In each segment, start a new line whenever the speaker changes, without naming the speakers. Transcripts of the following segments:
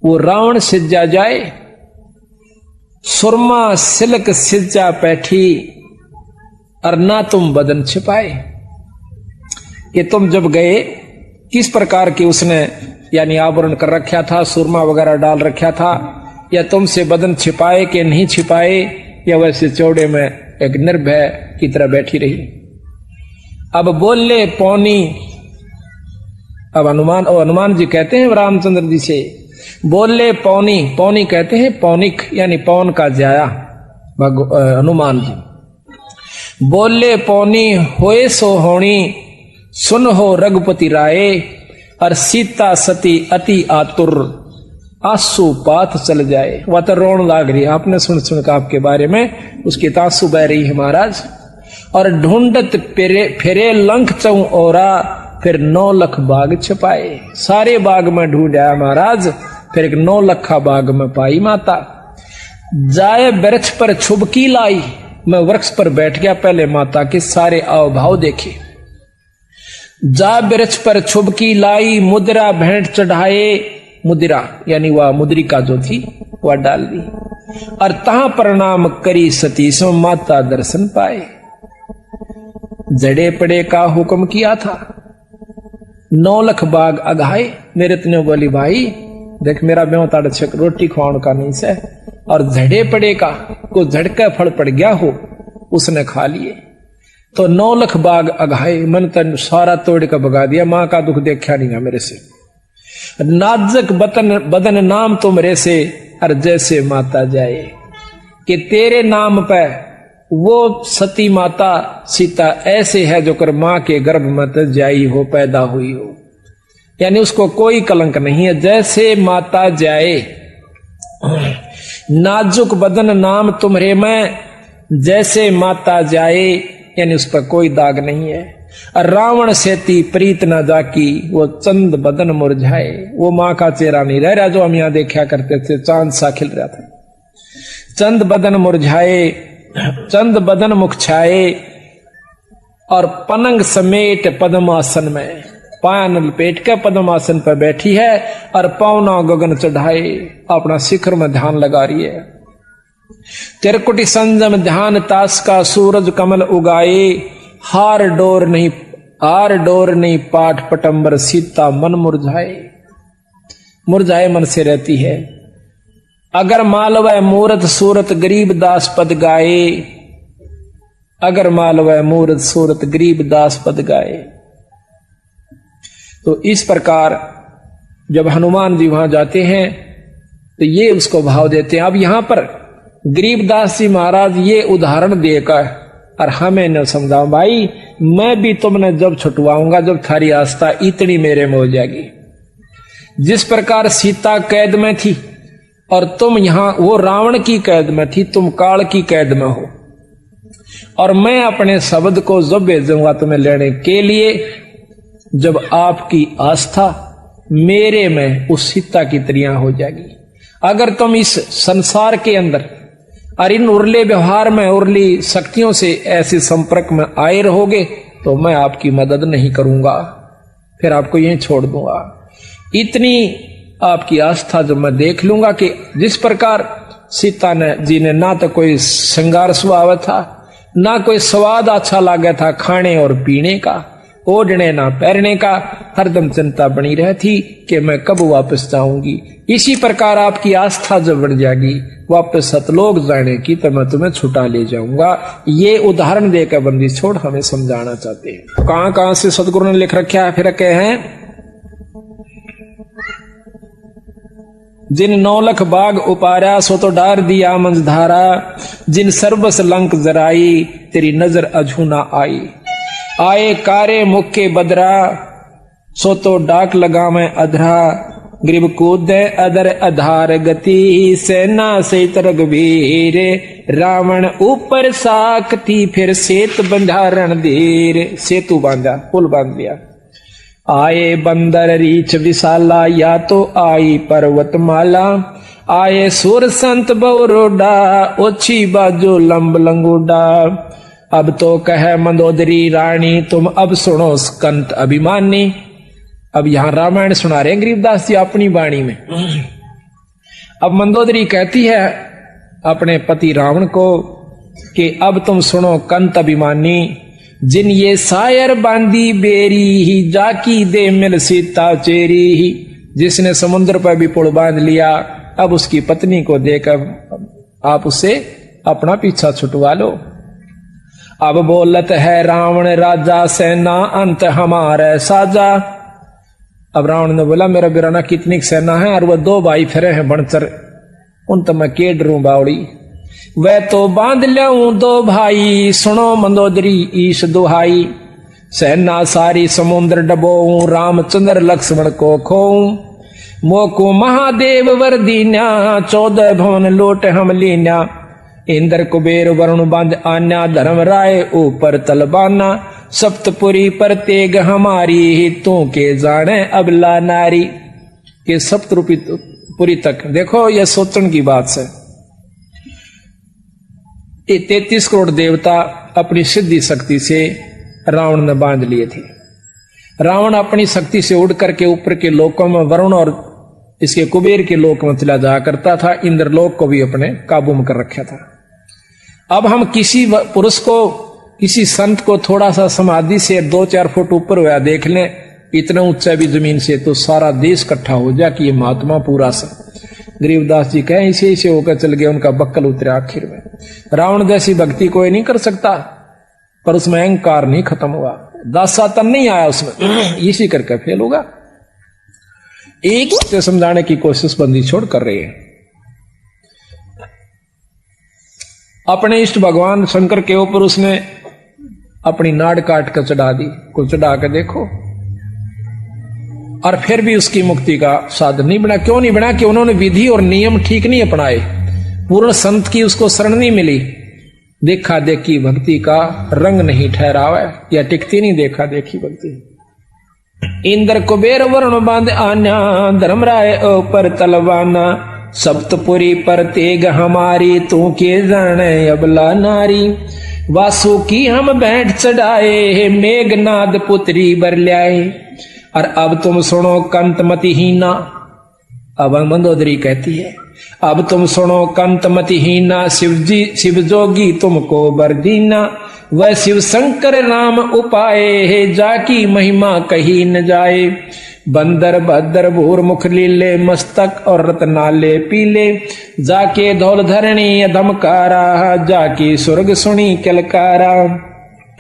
वो रावण सिज्जा जाए, सुरमा सिलक सिज्जा पैठी, और ना तुम बदन छिपाए। कि तुम जब गए किस प्रकार की उसने यानी आवरण कर रखा था, सुरमा वगैरह डाल रखा था, या तुमसे बदन छिपाए कि नहीं छिपाए, या वैसे चौड़े में एक निर्भय की तरह बैठी रही। अब बोले पौनी, अब हनुमान जी कहते हैं रामचंद्र जी से, बोले पौनी, पौनी कहते हैं पौनिक यानी पौन का जाया हनुमान जी। बोले पौनी होए सो होनी, सुन हो रघुपति राय, और सीता सती अति आतुर, आंसू पात चल जाए। वह तो रोन लाग रही है, आपने सुन कर आपके बारे में उसकी आंसू बह रही है महाराज। और ढूंढत फिरे लंक चौ ओरा, फिर 9 लाख बाग छिपाए। सारे बाग में ढूंढा महाराज, फिर एक 9 लखा बाग में पाई माता। जाए वृक्ष पर छुबकी लाई, मैं वृक्ष पर बैठ गया, पहले माता के सारे आव भाव देखे। जा वृक्ष पर छुबकी लाई, मुद्रा भेंट चढ़ाए, मुद्रा यानी वह मुद्रिका जो थी वह डाल दी, और तहां प्रणाम करी सती सो माता दर्शन पाए। जड़े पड़े का हुक्म किया था, 9 लाख बाग अघाए। मेरे तने बोली भाई देख मेरा ब्यों ताड़ छक रोटी खुआण का नहीं से, और झड़े पड़े का को झड़का फल पड़ गया हो उसने खा लिए। तो 9 लाख बाग अघाए, मन तन सारा तोड़ का भगा दिया, मां का दुख देखा नहीं मेरे से। नाजक बदन नाम तुमरे से, और जैसे माता जाए। कि तेरे नाम पे वो सती माता सीता ऐसे है जो कर मां के गर्भ में तो जाई हो, पैदा हुई हो, यानी उसको कोई कलंक नहीं है। जैसे माता जाए, नाजुक बदन नाम तुम्हारे में, जैसे माता जाए, यानी उस पर कोई दाग नहीं है। और रावण सेती प्रीत न जाकी, वो चंद बदन मुरझाए। वो मां का चेहरा नहीं रह रहा जो हम यहां देखा करते थे, चांद सा खिल रहा था। चंद बदन मुरझाए, चंद बदन मुख छाए, और पनंग समेट पद्मासन में, पायन लपेट के पद्मासन पर बैठी है, और पौना गगन चढ़ाए अपना शिखर में ध्यान लगा रही है। तिरकुटी संजम ध्यान तास का, सूरज कमल उगाए, हार डोर नहीं पाठ पटंबर, सीता मन मुरझाए मन से रहती है। अगर मालवय मूरत सूरत गरीब दास पद गाए, अगर मालवय मूरत सूरत गरीब दास पद गाए। तो इस प्रकार जब हनुमान जी वहां जाते हैं तो ये उसको भाव देते हैं। अब यहां पर गरीबदास जी महाराज ये उदाहरण देकर और हमें न समझाओ भाई, मैं भी तुमने जब छुटवाऊंगा जब थारी आस्था इतनी मेरे में हो जाएगी। जिस प्रकार सीता कैद में थी और तुम यहां वो रावण की कैद में थी, तुम काल की कैद में हो, और मैं अपने शब्द को जब भेजूंगा तुम्हें लेने के लिए, जब आपकी आस्था मेरे में उस सीता की तरह हो जाएगी। अगर तुम इस संसार के अंदर और इन उर्ले व्यवहार में उर्ली शक्तियों से ऐसे संपर्क में आए रहोगे तो मैं आपकी मदद नहीं करूंगा, फिर आपको यहीं छोड़ दूंगा। इतनी आपकी आस्था जो मैं देख लूंगा कि जिस प्रकार सीता जी ने ना तो कोई श्रृंगार स्वभाव था, ना कोई स्वाद अच्छा लगा था खाने और पीने का, ओढ़ने ना पहनने का, हरदम चिंता बनी रहती कि मैं कब वापस जाऊंगी। इसी प्रकार आपकी आस्था जब बढ़ जाएगी वापस सतलोक जाने की तो मैं तुम्हें छुटा ले जाऊंगा। ये उदाहरण देकर बंदी छोड़ हमें समझाना चाहते हैं। कहां कहां से सदगुरु ने लिख रखा है, फिर कहे हैं जिन 9 लाख बाग उपारा सो तो डार दिया मंझधारा, जिन सर्वस लंक जराई तेरी नजर अझू ना आई। आए कारे मुक्के बदरा सो तो डाक लगा मैं अधरा, ग्रीब कूद अदर आधार गति सेना से रघुवीर, रावण ऊपर साकती फिर सेत बंधा रणधीर। सेतु बांधा, पुल बांध दिया। आए बंदर रीछ विशाला या तो आई पर्वतमाला, आए सुर संत बौरोडा ओछी बाजू लंब लंगूडा। अब तो कह मंदोदरी रानी तुम अब सुनो स्कंत अभिमानी। अब यहां रामायण सुना रहे हैं गरीबदास जी अपनी वाणी में। अब मंदोदरी कहती है अपने पति रावण को कि अब तुम सुनो कंत अभिमानी, जिन ये शायर बांधी बेरी ही, जाकी दे मिल सीता चेरी ही। जिसने समुद्र पर भी पुल बांध लिया, अब उसकी पत्नी को देकर आप उससे अपना पीछा छुटवा लो। अब बोलत है रावण राजा, सेना अंत हमारे साजा। अब रावण ने बोला मेरा बिराना कितनी सेना है, और वह 2 भाई फिरे हैं बनचर, उन तो मैं के डरूं बावड़ी। वह तो बांध लूं 2 भाई, सुनो मंदोदरी ईश दुहाई। सेना सारी समुद्र डबोऊं, रामचंद्र लक्ष्मण को खोऊं। मोको महादेव वर दीन्या, 14 भवन लोट हम लीन्या। इंद्र कुबेर वरुण बांध आन्या, धर्म राय ऊपर तलबाना। सप्तपुरी पर तेग हमारी, तू के जाने अबला नारी। के सप्तपुरी तक देखो, यह सोचने की बात है। ये 33 करोड़ देवता अपनी सिद्धि शक्ति से रावण ने बांध लिए थे। रावण अपनी शक्ति से उड़ करके ऊपर के लोकों में, वरुण और इसके कुबेर के लोक में चला जाया करता था। इंद्रलोक को भी अपने काबू में कर रखा था। अब हम किसी पुरुष को, किसी संत को थोड़ा सा समाधि से 2-4 फुट ऊपर हुआ देख लें, इतना ऊंचा भी जमीन से, तो सारा देश इकट्ठा हो जाए कि ये महात्मा पूरा सा। गरीबदास जी कहें इसे इसे होकर चल गए, उनका बक्कल उतरे आखिर में। रावण जैसी भक्ति कोई नहीं कर सकता, पर उसमें अहंकार नहीं खत्म हुआ, दासातन नहीं आया उसमें, इसी करके फेल होगा। एक से समझाने की कोशिश बंदी छोड़ कर रही है। अपने इष्ट भगवान शंकर के ऊपर उसने अपनी नाड़ काट कर चढ़ा दी, को चढ़ा कर देखो, और फिर भी उसकी मुक्ति का साधन नहीं बना। क्यों नहीं बना? कि उन्होंने विधि और नियम ठीक नहीं अपनाए, पूर्ण संत की उसको शरण नहीं मिली, देखा देखी भक्ति का रंग नहीं ठहरावा, या टिकती नहीं देखा देखी भक्ति। इंद्र कुबेर वरुण बांध आन्या, धर्मराय ऊपर तलवाना। सप्तपुरी पर तेग हमारी, तू के जाने अबला नारी। वासु की हम बैठ चढ़ाए, मेघनाद पुत्री बर ल्याए। और अब तुम सुनो कंत मतिहीना। अब मंदोदरी कहती है अब तुम सुनो कंत मतिहीना, शिव जोगी तुमको बर दीना। वह शिव शंकर राम उपाए, जाकी महिमा कही न जाए। बंदर भद्र भूर मुख लीले, मस्तक और रत्नाले पीले। जाके धौल धरणी अधमकारा, जाकी स्वर्ग सुनी किलकारा।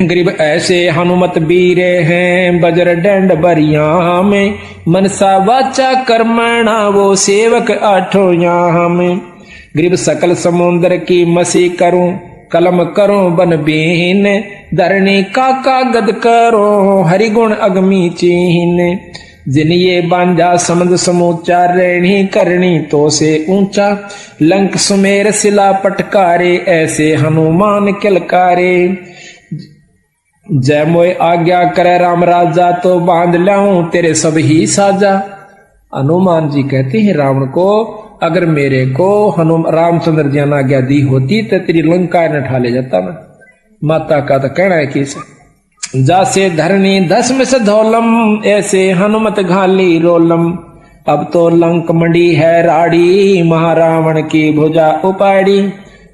गरीब ऐसे हनुमत बीरे हैं, बजर डंड बरिया में। मनसा वाचा कर्मणा, वो सेवक आठों यहाँ में। गरीब सकल समुद्र की मसी करूं, कलम करूं बन बीन। धरणी का कागद करो, हरिगुण अगमी चीन। जिन ये बांझा समझ समूचा, रेणी करनी तो से ऊंचा। लंक सुमेर सिला पटकारे, ऐसे हनुमान किलकारे। जय मोय आज्ञा करे राम राजा, तो बांध लाऊं तेरे सब ही साजा। हनुमान जी कहते हैं रावण को, अगर मेरे को रामचंद्र जी ने आज्ञा दी होती तो तेरी लंका न ठा ले जाता मैं। माता का तो कहना है कि जासे धरणी दस में से धौलम, ऐसे हनुमत घाली रोलम। अब तो लंक मंडी है राड़ी, महारावण की भुजा उपाड़ी।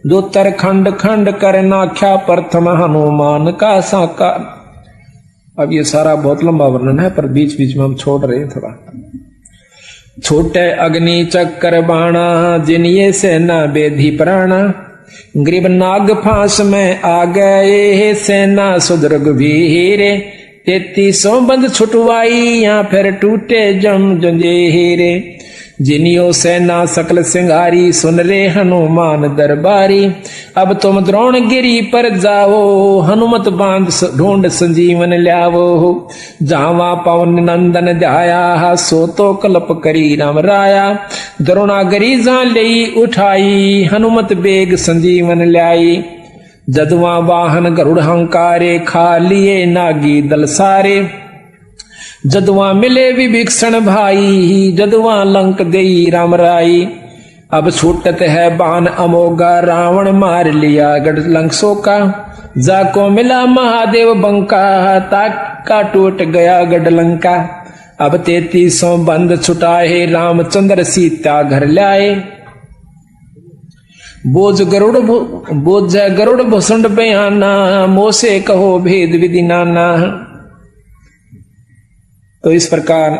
दूतर खंड खंड कर नाख्या, प्रथम हनुमान का साका। अब ये सारा बहुत लंबा वर्णन है, पर बीच बीच में हम छोड़ रहे हैं थोड़ा। छोटे अग्नि चक्कर बाणा, जिन ये सेना बेधी प्राणा। ग्रीब नाग फांस में आ गए, सेना सुदृग वीरे। 3300 बंद छुटवाई, या फिर टूटे जम जंजीरे। जिनियो सेना सकल सिंगारी, सुन रे हनुमान दरबारी। अब तुम द्रोणगिरी पर जाओ, हनुमत बांध ढूंढ संजीवन ल्यावो। जावा पवन नंदन ध्याया, सो तो कल्प करी राम राया। द्रोणागिरी जा लई उठाई, हनुमत बेग संजीवन ल्याई। जदवा वाहन गरुड़ हंकारे, खा लिए नागी दल सारे। जदवा मिले विभीषण भाई, जदवा लंक देई राम राई। अब छूटत है बाण अमोगा, रावण मार लिया गढ़ लंक सोका। जाको मिला महादेव बंका, ताका टूट गया गढ़ लंका। अब 3300 बंद छुटाए, रामचंद्र सीता घर लाए। बोझ गरुड़ भुसुंड बयाना, मोसे कहो भेद विधि नाना। तो इस प्रकार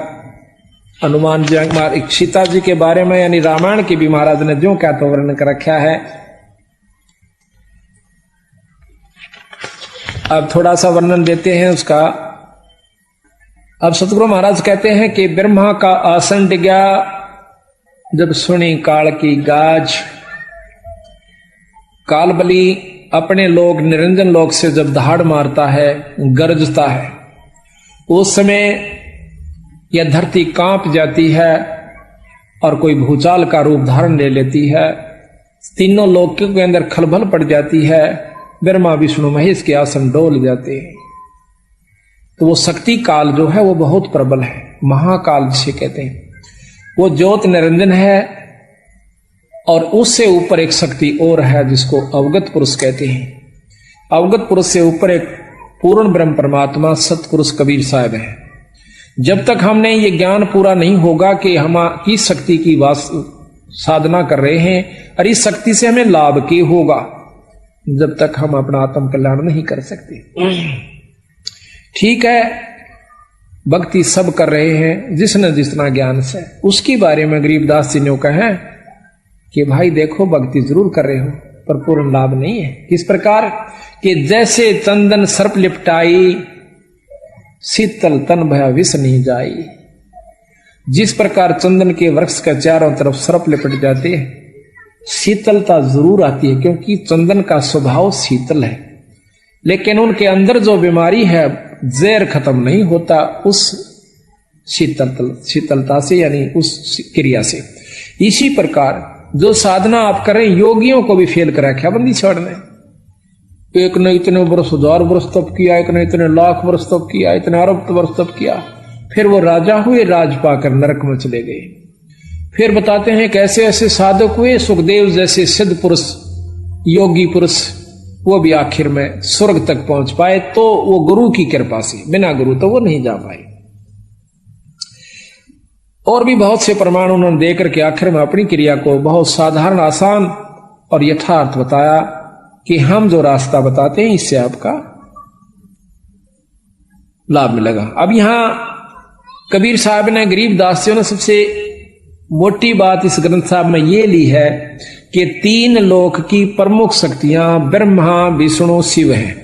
हनुमान जी सीता जी के बारे में यानी रामायण की भी महाराज ने जो क्या तो वर्णन कर रखा है। अब थोड़ा सा वर्णन देते हैं उसका। अब सतगुरु महाराज कहते हैं कि ब्रह्मा का आसन डिगा, जब सुनी काल की गाज। कालबली अपने लोग निरंजन लोक से जब दहाड़ मारता है, गरजता है, उस समय यह धरती कांप जाती है और कोई भूचाल का रूप धारण ले लेती है। तीनों लोकों के अंदर खलबल पड़ जाती है। ब्रह्मा विष्णु महेश के आसन डोल जाते हैं। तो वो शक्ति काल जो है वो बहुत प्रबल है, महाकाल जिसे कहते हैं। वो ज्योत निरंजन है और उससे ऊपर एक शक्ति और है जिसको अवगत पुरुष कहते हैं। अवगत पुरुष से ऊपर एक पूर्ण ब्रह्म परमात्मा सतपुरुष कबीर साहब है। जब तक हमने ये ज्ञान पूरा नहीं होगा कि हम किस शक्ति की साधना कर रहे हैं और इस शक्ति से हमें लाभ क्या होगा, जब तक हम अपना आत्म कल्याण नहीं कर सकते। ठीक है, भक्ति सब कर रहे हैं जिसने जितना ज्ञान से, उसके बारे में गरीबदास जी ने कहा कि भाई देखो भक्ति जरूर कर रहे हो पर पूर्ण लाभ नहीं है। किस प्रकार कि जैसे चंदन सर्प लिपटाई, शीतल तन भया विष नहीं जाई। जिस प्रकार चंदन के वृक्ष के चारों तरफ सर्प लिपट जाते हैं, शीतलता जरूर आती है क्योंकि चंदन का स्वभाव शीतल है, लेकिन उनके अंदर जो बीमारी है जहर खत्म नहीं होता उस शीतलता से, यानी उस क्रिया से। इसी प्रकार जो साधना आप करें, योगियों को भी फेल कर रखा बंदी छोड़ने। एक ने इतने वर्ष 1000 वर्ष तप किया, एक ने इतने लाख वर्ष तप किया, इतने अरब वर्ष तप किया, फिर वो राजा हुए, राज पाकर नरक में चले गए। फिर बताते हैं कैसे ऐसे साधक हुए, सुखदेव जैसे सिद्ध पुरुष, योगी पुरुष, वो भी आखिर में स्वर्ग तक पहुंच पाए। तो वो गुरु की कृपा से, बिना गुरु तो वो नहीं जा पाए। और भी बहुत से प्रमाण उन्होंने देकर के आखिर में अपनी क्रिया को बहुत साधारण, आसान और यथार्थ बताया कि हम जो रास्ता बताते हैं इससे आपका लाभ मिलेगा। अब यहां कबीर साहब ने, गरीबदास जी ने सबसे मोटी बात इस ग्रंथ साहब में ये ली है कि 3 लोक की प्रमुख शक्तियां ब्रह्मा विष्णु शिव है।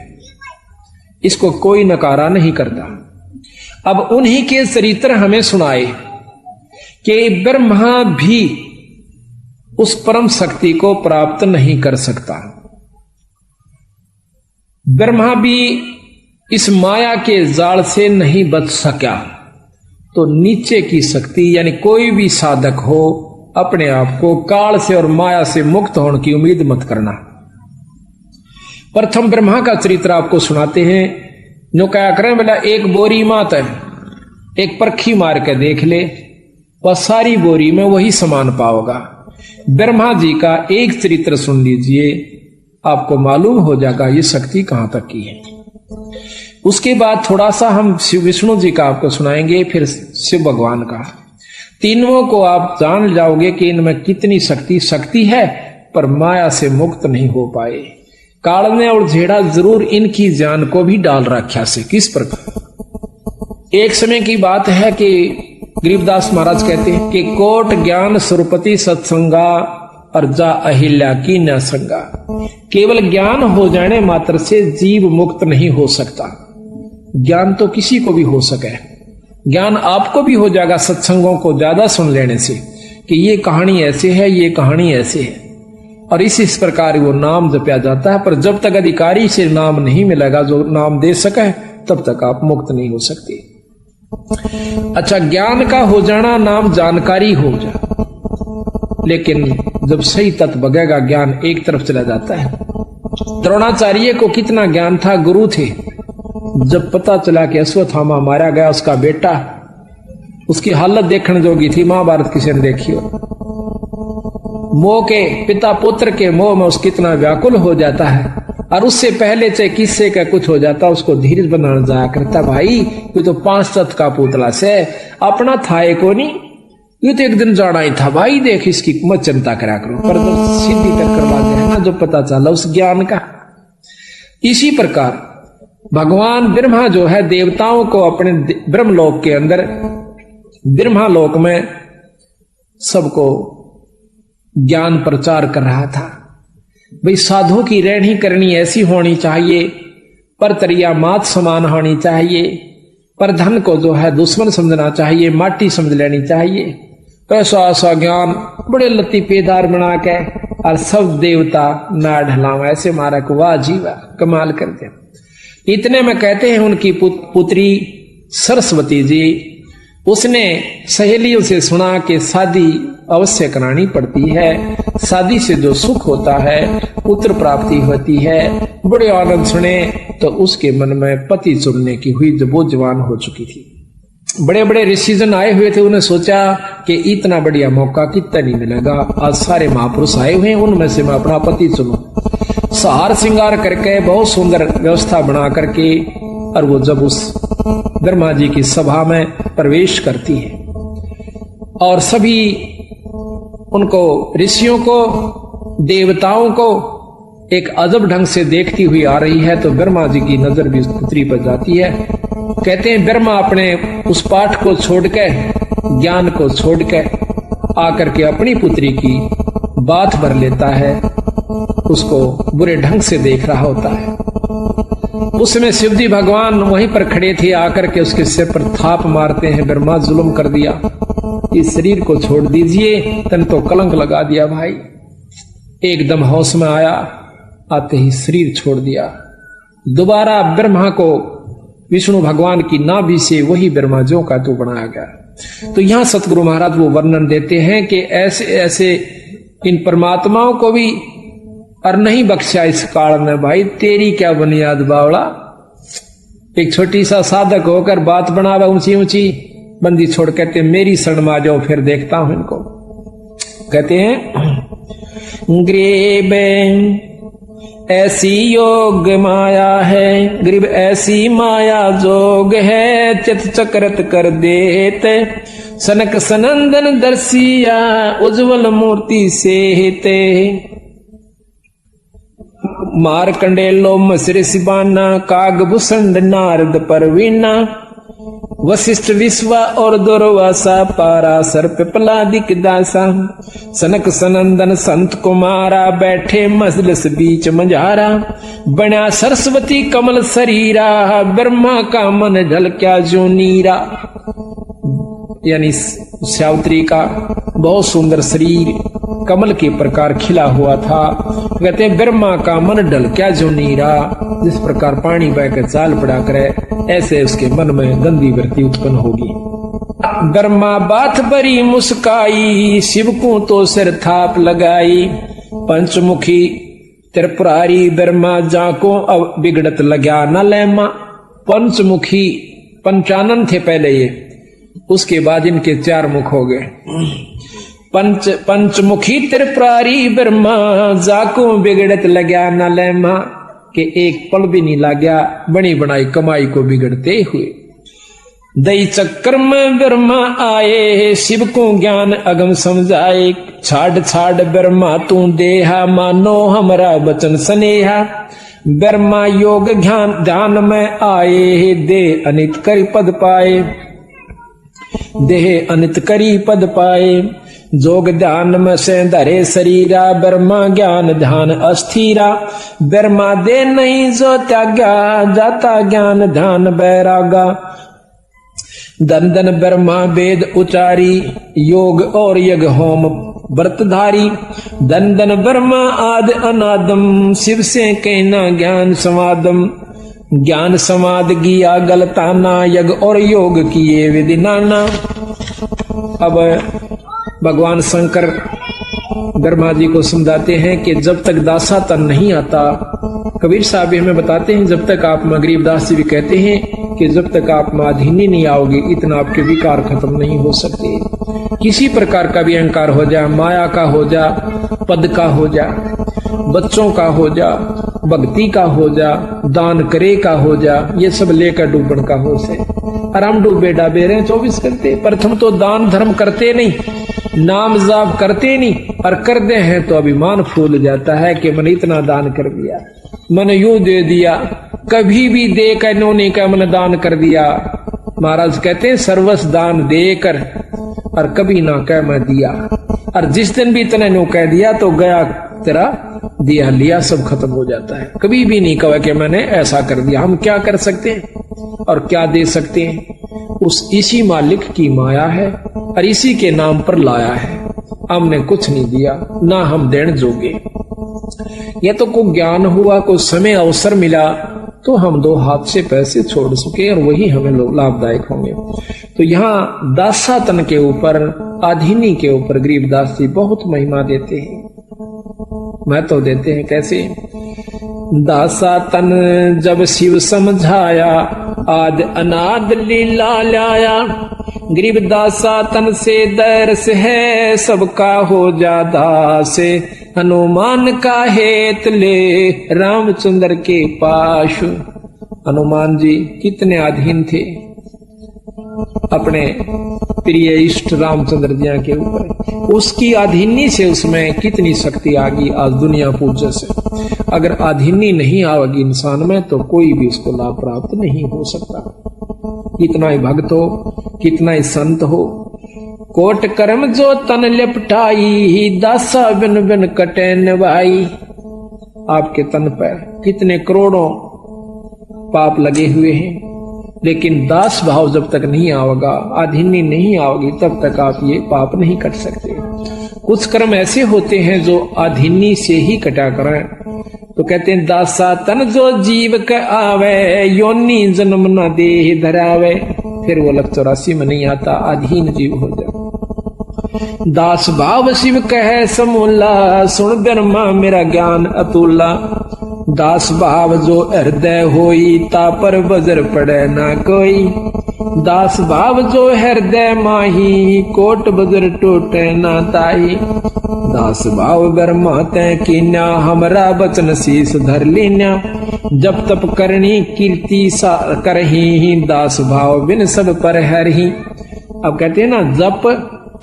इसको कोई नकारा नहीं करता। अब उन्हीं के चरित्र हमें सुनाए कि ब्रह्मा भी उस परम शक्ति को प्राप्त नहीं कर सकता। ब्रह्मा भी इस माया के जाल से नहीं बच सका। तो नीचे की शक्ति यानी कोई भी साधक हो, अपने आप को काल से और माया से मुक्त होने की उम्मीद मत करना। प्रथम ब्रह्मा का चरित्र आपको सुनाते हैं। जो क्या करें बोला, एक बोरी मात है, एक परखी मार के देख ले, वह सारी बोरी में वही समान पाओगा। ब्रह्मा जी का एक चरित्र सुन लीजिए, आपको मालूम हो जाएगा ये शक्ति कहां तक की है। उसके बाद थोड़ा सा हम शिव विष्णु जी का आपको सुनाएंगे, फिर शिव भगवान का। तीनों को आप जान जाओगे कि इनमें कितनी शक्ति है, पर माया से मुक्त नहीं हो पाए। काल ने और झेड़ा जरूर इनकी जान को भी डाल रखा से। किस प्रकार? एक समय की बात है कि गरीबदास महाराज कहते हैं कि कोट ज्ञान सुरपति सत्संगा और जा अहिल्या की न संगा। केवल ज्ञान हो जाने मात्र से जीव मुक्त नहीं हो सकता। ज्ञान तो किसी को भी हो सके, ज्ञान आपको भी हो जाएगा सत्संगों को ज्यादा सुन लेने से कि ये कहानी ऐसे है, ये कहानी ऐसे है, और इस प्रकार वो नाम जपया जाता है। पर जब तक अधिकारी से नाम नहीं मिलेगा जो नाम दे सके, तब तक आप मुक्त नहीं हो सकते। अच्छा, ज्ञान का हो जाना नाम जानकारी हो जा, लेकिन जब सही तत्व बगेगा ज्ञान एक तरफ चला जाता है। द्रोणाचार्य को कितना ज्ञान था, गुरु थे। जब पता चला कि अश्वत्थामा मारा गया, उसका बेटा, उसकी हालत देखने जोगी थी, महाभारत किसी ने देखी हो। मोह के, पिता पुत्र के मोह में उसकी कितना व्याकुल हो जाता है, और उससे पहले चाहे किससे का कुछ हो जाता, उसको धीरज बनाना जाया करता। भाई ये तो 5 तत्व का पुतला से अपना था को नहीं, ये तो एक दिन जाना ही था भाई, देख इसकी मत चिंता करा करो, पर जब सीधी टक्कर लग है ना, जो पता चला उस ज्ञान का। इसी प्रकार भगवान ब्रह्मा जो है देवताओं को अपने ब्रह्मलोक के अंदर, ब्रह्मालोक में सबको ज्ञान प्रचार कर रहा था। भाई साधु की रहनी करनी ऐसी होनी चाहिए, पर तरिया मात समान होनी चाहिए, पर धन को जो है दुश्मन समझना चाहिए, माटी समझ लेनी चाहिए। ऐसा ऐसा ज्ञान बड़े लतीफेदार बना के और सब देवता ना ढलाओ, ऐसे मारा को वाह जी वाह, कमाल कर दिया। इतने में कहते हैं उनकी पुत्री सरस्वती जी, उसने सहेलियों से सुना कि शादी अवश्य करानी पड़ती है, शादी से जो सुख होता है, पुत्र प्राप्ति होती है। बड़े आनंद सुने तो उसके मन में पति चुनने की हुई, जब वो जवान हो चुकी थी। बड़े बड़े ऋषिजन आए हुए थे, उन्हें सोचा कि इतना बढ़िया मौका कितना नहीं मिलेगा, आज सारे महापुरुष आए हुए हैं, उनमें से मैं अपना पति चुनूं। सहार श्रृंगार करके बहुत सुंदर व्यवस्था बना करके, और वो जब उस ब्रह्मा जी की सभा में प्रवेश करती है और सभी उनको, ऋषियों को, देवताओं को एक अजब ढंग से देखती हुई आ रही है, तो ब्रह्मा जी की नजर भी उस पुत्री पर जाती है। कहते हैं ब्रह्मा अपने उस पाठ को छोड़ के, ज्ञान को छोड़ के आकर के अपनी पुत्री की बात भर लेता है, उसको बुरे ढंग से देख रहा होता है। उसमें शिवजी भगवान वहीं पर खड़े थे, आकर के उसके सिर पर थाप मारते हैं, ब्रह्मा जुल्म कर दिया, इस शरीर को छोड़ दीजिए, तन तो कलंक लगा दिया भाई। एकदम होश में आया, आते ही शरीर छोड़ दिया। दोबारा ब्रह्मा को विष्णु भगवान की नाभि से वही ब्रह्मा जो का तो बनाया गया। तो यहां सतगुरु महाराज वो वर्णन देते हैं कि ऐसे ऐसे इन परमात्माओं को भी और नहीं बख्शा इस काल में। भाई तेरी क्या बुनियाद बावड़ा, एक छोटी सा साधक होकर बात बनावा ऊंची ऊंची, बंदी छोड़ कहते मेरी शरण में आ जाओ, फिर देखता हूं इनको। कहते हैं ग्रीब ऐसी योग माया है, ग्रीब ऐसी माया जोग है, चित चक्रत कर देते, सनक सनंदन दर्शिया उज्जवल मूर्ति से हेते। मार कंडेलो मसरे सिबाना, काग भूषण नारद परवीना, वशिष्ठ विश्वा और दुर्वासा, पारा सर्प पलादिक दासा, सनक सनंदन संत कुमारा, बैठे मजलिस बीच मंझारा, बना सरस्वती कमल शरीरा, ब्रह्मा का मन झलक्या जो नीरा। यानी सावित्री का बहुत सुंदर शरीर कमल के प्रकार खिला हुआ था। कहते हैं ब्रह्मा का मन ढल क्या जो नीरा, जिस प्रकार पानी बहकर चाल पड़ा करे, ऐसे उसके मन में गंदी वृत्ति उत्पन्न होगी। ब्रह्मा बात बरी मुस्काई, शिव को तो सिर थाप लगाई, पंचमुखी त्रिपुरारी, ब्रह्मा जाको अब बिगड़त लग्या न लेमा। पंचमुखी, पंचानन थे पहले ये, उसके बाद इनके 4 मुख हो गए। पंचमुखी त्रिपुरारी ब्रह्मा, जाको बिगड़त लग्या न लेमा, के एक पल भी नहीं लाग्या बनी बनाई कमाई को बिगड़ते हुए। दई चक्कर में ब्रह्मा आए, शिव को ज्ञान अगम समझाए, छाड़ छाड़ ब्रह्मा तू देहा, मानो हमरा वचन स्नेहा। ब्रह्मा योग ध्यान में आए, दे अनित करी पद पाए, देह अनित करी पद पाए, जोग ध्यान में से धरे शरीरा, ब्रह्मा ज्ञान ध्यान अस्थिरा। ब्रह्मा दे नहीं जो त्यागा, जाता ज्ञान ध्यान बैरागा। दन दन ब्रह्मा वेद उचारी, योग और यज्ञ होम व्रतधारी। दन दन ब्रह्मा आद अनादम, शिव से कहना ज्ञान समादम। ज्ञान समाद किया गलताना, यज्ञ और योग किए विधि नाना। अब भगवान शंकर ब्रह्मा जी को समझाते हैं कि जब तक दासा तन नहीं आता, कबीर साहब हमें बताते हैं जब तक आप गरीबदास जी भी कहते हैं कि जब तक आप माधीनी नहीं आओगे, इतना आपके विकार खत्म नहीं हो सकते। किसी प्रकार का भी अहंकार हो जा, माया का हो जा, पद का हो जा, बच्चों का हो जा, भक्ति का हो जा, दान करे का हो जा, ये सब लेकर डूबन का हो से। और हम डूबे डाबे रहे 24 करते। प्रथम तो दान धर्म करते नहीं, नाम जाप करते नहीं, और करते हैं तो अभिमान फूल जाता है कि मैंने इतना दान कर दिया, मैंने यूं दे दिया, कभी भी दे कर इन्होंने का मैंने दान कर दिया। महाराज कहते हैं सर्वस्व दान देकर और कभी ना कह मैं दिया, और जिस दिन भी इतने नो कह दिया तो गया तेरा दिया लिया सब खत्म हो जाता है। कभी भी नहीं कहा कि मैंने ऐसा कर दिया। हम क्या कर सकते हैं और क्या दे सकते हैं? उस इसी मालिक की माया है और इसी के नाम पर लाया है। हमने कुछ नहीं दिया, ना हम देने जोगे। ये तो कोई ज्ञान हुआ, कोई समय अवसर मिला तो हम दो हाथ से पैसे छोड़ सके और वही हमें लाभदायक होंगे। तो यहाँ दासातन के ऊपर, आधीनी के ऊपर गरीबदास जी बहुत महिमा देते हैं, महत्व देते हैं। कैसे? दासातन जब शिव समझाया, आद अनाद लीला लाया, गरीब दासातन से दर्श है सबका हो जादा से, हनुमान का हेत ले रामचंद्र के पास। हनुमान जी कितने अधीन थे अपने प्रिय इष्ट रामचंद्र जी के ऊपर, उसकी अधीनी से उसमें कितनी शक्ति आ गई आज दुनिया पूज्य से। अगर अधीनी नहीं आवेगी इंसान में तो कोई भी उसको लाभ प्राप्त नहीं हो सकता। कितना ही भक्त हो, कितना ही संत हो, कोट कर्म जो तन लिपटाई, दासा बिन बिन कटे नवाई। आपके तन पर कितने करोड़ों पाप लगे हुए हैं, लेकिन दास भाव जब तक नहीं आवेगा, अधीनी नहीं आओगी, तब तक आप ये पाप नहीं कट सकते। कुछ कर्म ऐसे होते हैं जो अधीनी से ही कटा करें। तो कहते हैं दासा तन जो जीव का आवे, योनि जन्म न देह धरावे। फिर वो लख 84 में नहीं आता, अधीन जीव हो जाए। दास भाव शिव कहे समूला, सुन ब्रह्मा मेरा ज्ञान अतुला। दास भाव जो हृदय होई, ता पर बजर पड़े ना कोई। दास भाव जो हृदय माही, कोट बजर टूटे ना ताई। दास भाव ब्रह्मा तै कीन्या, हमरा बचन शीस धर लीन्या। जब तप करनी कीर्ति सा करही, दास भाव बिन सब पर हरही। अब कहते हैं ना, जप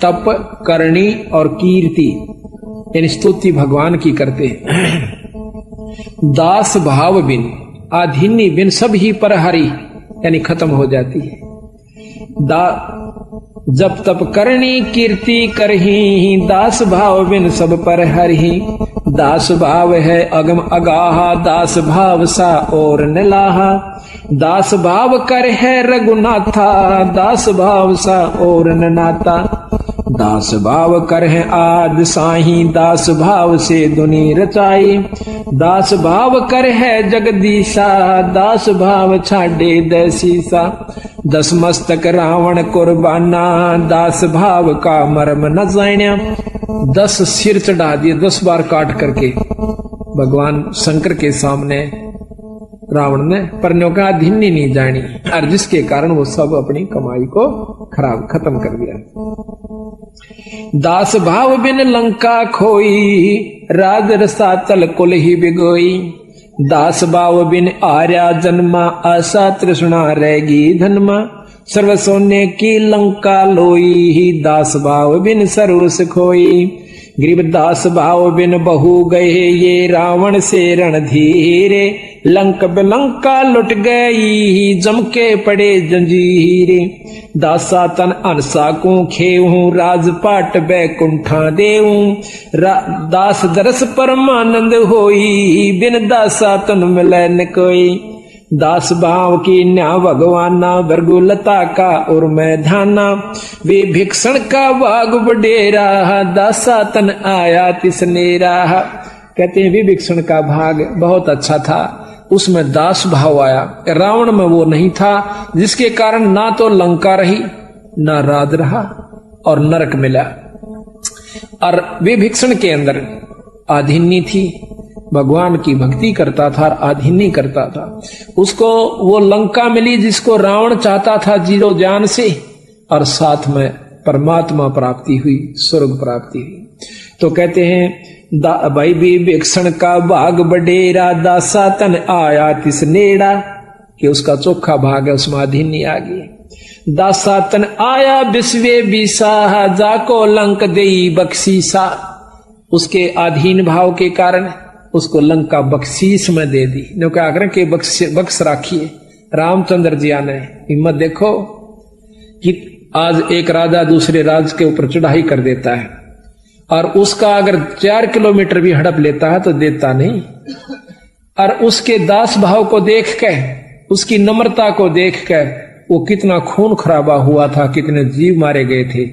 तप करनी और कीर्ति, यानी स्तुति भगवान की करते हैं। दास भाव बिन, आधीनी बिन सब ही पर हरी, यानी खत्म हो जाती है। जब तप करनी कीर्ति करही, दास भाव बिन सब पर हरही। दास भाव है अगम अगाहा, दास भाव सा और नलाहा। दास भाव कर है रघुनाथा, दास भाव सा और ननाता। दास भाव कर है आद साही, दास भाव से दुनि रचाई। दास भाव कर है जगदीशा, दास भाव छाड़े दैसीसा। दस मस्तक रावण कुर्बाना, दास भाव का मर्म न जान्या। 10 सिर चढ़ा दिए 10 बार काट करके भगवान शंकर के सामने रावण ने, पर का अधीनी नहीं जानी, और जिसके कारण वो सब अपनी कमाई को खत्म कर दिया। दास भाव बिन लंका खोई, राज रसातल कुल ही बिगोई। दास भाव बिन आर्या जन्मा, आशा तृष्णा रहेगी धनमा। सर्व सोने की लंका लोई, दास भाव बिन सर्वस खोई। गरीब दास भाव बिन बहु गए, ये रावण से रणधीरे। लंक बिलंका लुट गई, जम के पड़े जंजीरे। दासा तन अनसा को खेऊं, राजपाट बैकुंठा देऊं। दास दरस परमानंद होई, बिन दासा तन मिलै न कोई। दास भाव की न्या भगवाना, भृगुलता का और मैदाना। वे भिक्षण का बाग बडेरा, दासा तन आया तिसनेरा। कहते हैं विभीषण का भाग बहुत अच्छा था, उसमें दास भाव आया। रावण में वो नहीं था, जिसके कारण ना तो लंका रही, ना राज रहा और नरक मिला। और विभीषण के अंदर आधीनी थी, भगवान की भक्ति करता था, आधीनी करता था। उसको वो लंका मिली जिसको रावण चाहता था जीरो जान से, और साथ में परमात्मा प्राप्ति हुई, स्वर्ग प्राप्ति हुई। तो कहते हैं भाई विभीषण का भाग बडेरा, दासा तन आया तिस नेड़ा, कि उसका चोखा भाग है, उसमें अधीनी आ गई। दासा तन आया विश्वे बीसा, जाको लंक देई बख्शीसा। उसके अधीन भाव के कारण उसको लंका बख्शीश में दे दी। नो क्या करें कि बख्श राखिए। रामचंद्र जी आने हिम्मत देखो कि आज एक राजा दूसरे राज के ऊपर चढ़ाई कर देता है और उसका अगर 4 किलोमीटर भी हड़प लेता है तो देता नहीं। और उसके दास भाव को देख के, उसकी नम्रता को देख के, वो कितना खून खराबा हुआ था, कितने जीव मारे गए थे,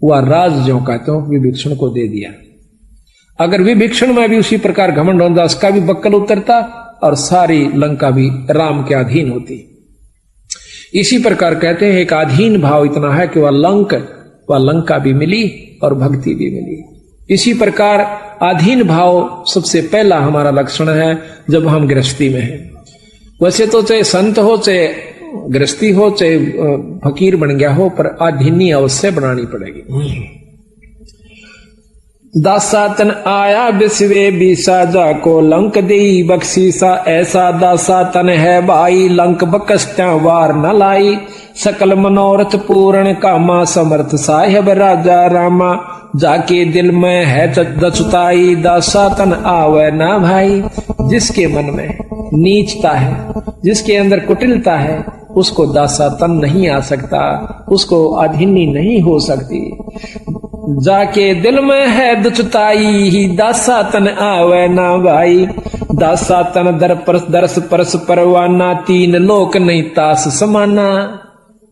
वह राज जो कहते हो विभीषण को दे दिया। अगर विभीषण में भी उसी प्रकार घमंड होता, उसका भी बक्कल उतरता और सारी लंका भी राम के अधीन होती। इसी प्रकार कहते हैं एक अधीन भाव इतना है कि वह लंका भी मिली और भक्ति भी मिली। इसी प्रकार अधीन भाव सबसे पहला हमारा लक्षण है जब हम गृहस्थी में हैं। वैसे तो चाहे संत हो, चाहे गृहस्थी हो, चाहे फकीर बन गया हो, पर अधीनी अवश्य बनानी पड़ेगी। दासा तन आया विश्वे बीसा, जाको लंक देई बख्शीसा। ऐसा दासा तन है भाई, लंक बकस्त्या वार न लाई। सकल मनोरथ पूर्ण कामा, समर्थ साहिब राजा रामा। जाके दिल में है दचुताई, दासा तन आवे ना भाई। जिसके मन में नीचता है, जिसके अंदर कुटिलता है, उसको दासा तन नहीं आ सकता, उसको अधीनी नहीं हो सकती। जाके दिल में है दुचताई, दासा तन आवे ना भाई। दासा तन दरस परस परवाना, 3 लोक नहीं तास समाना।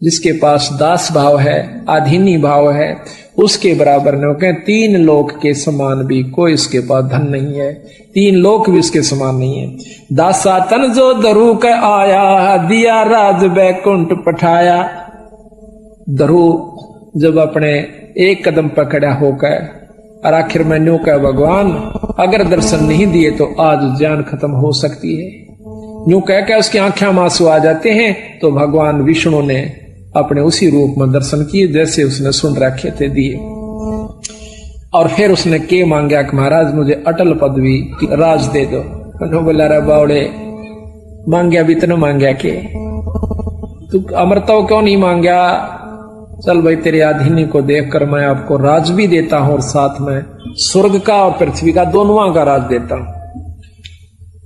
जिसके पास दास भाव है, अधीनी भाव है, उसके बराबर न कहें 3 लोक के समान भी कोई उसके पास धन नहीं है, 3 लोक भी उसके समान नहीं है। दासा तन जो दरु के आया, दिया राज बैकुंठ पठाया। दरु जब अपने एक कदम पकड़ा होकर और आखिर में न्यू कह भगवान अगर दर्शन नहीं दिए तो आज जान खत्म हो सकती है, न्यू कह के उसकी आंखें में आंसू आ जाते हैं। तो भगवान विष्णु ने अपने उसी रूप में दर्शन किए जैसे उसने सुन रखे थे, दिए। और फिर उसने के मांगा कि महाराज मुझे अटल पदवी राज दे दो। बोला रे बावड़े, मांगया भी तो मांगया के तू अमरता क्यों नहीं मांगया? चल भाई तेरे अधीनी को देखकर मैं आपको राज भी देता हूं और साथ में स्वर्ग का और पृथ्वी का दोनों का राज देता हूं।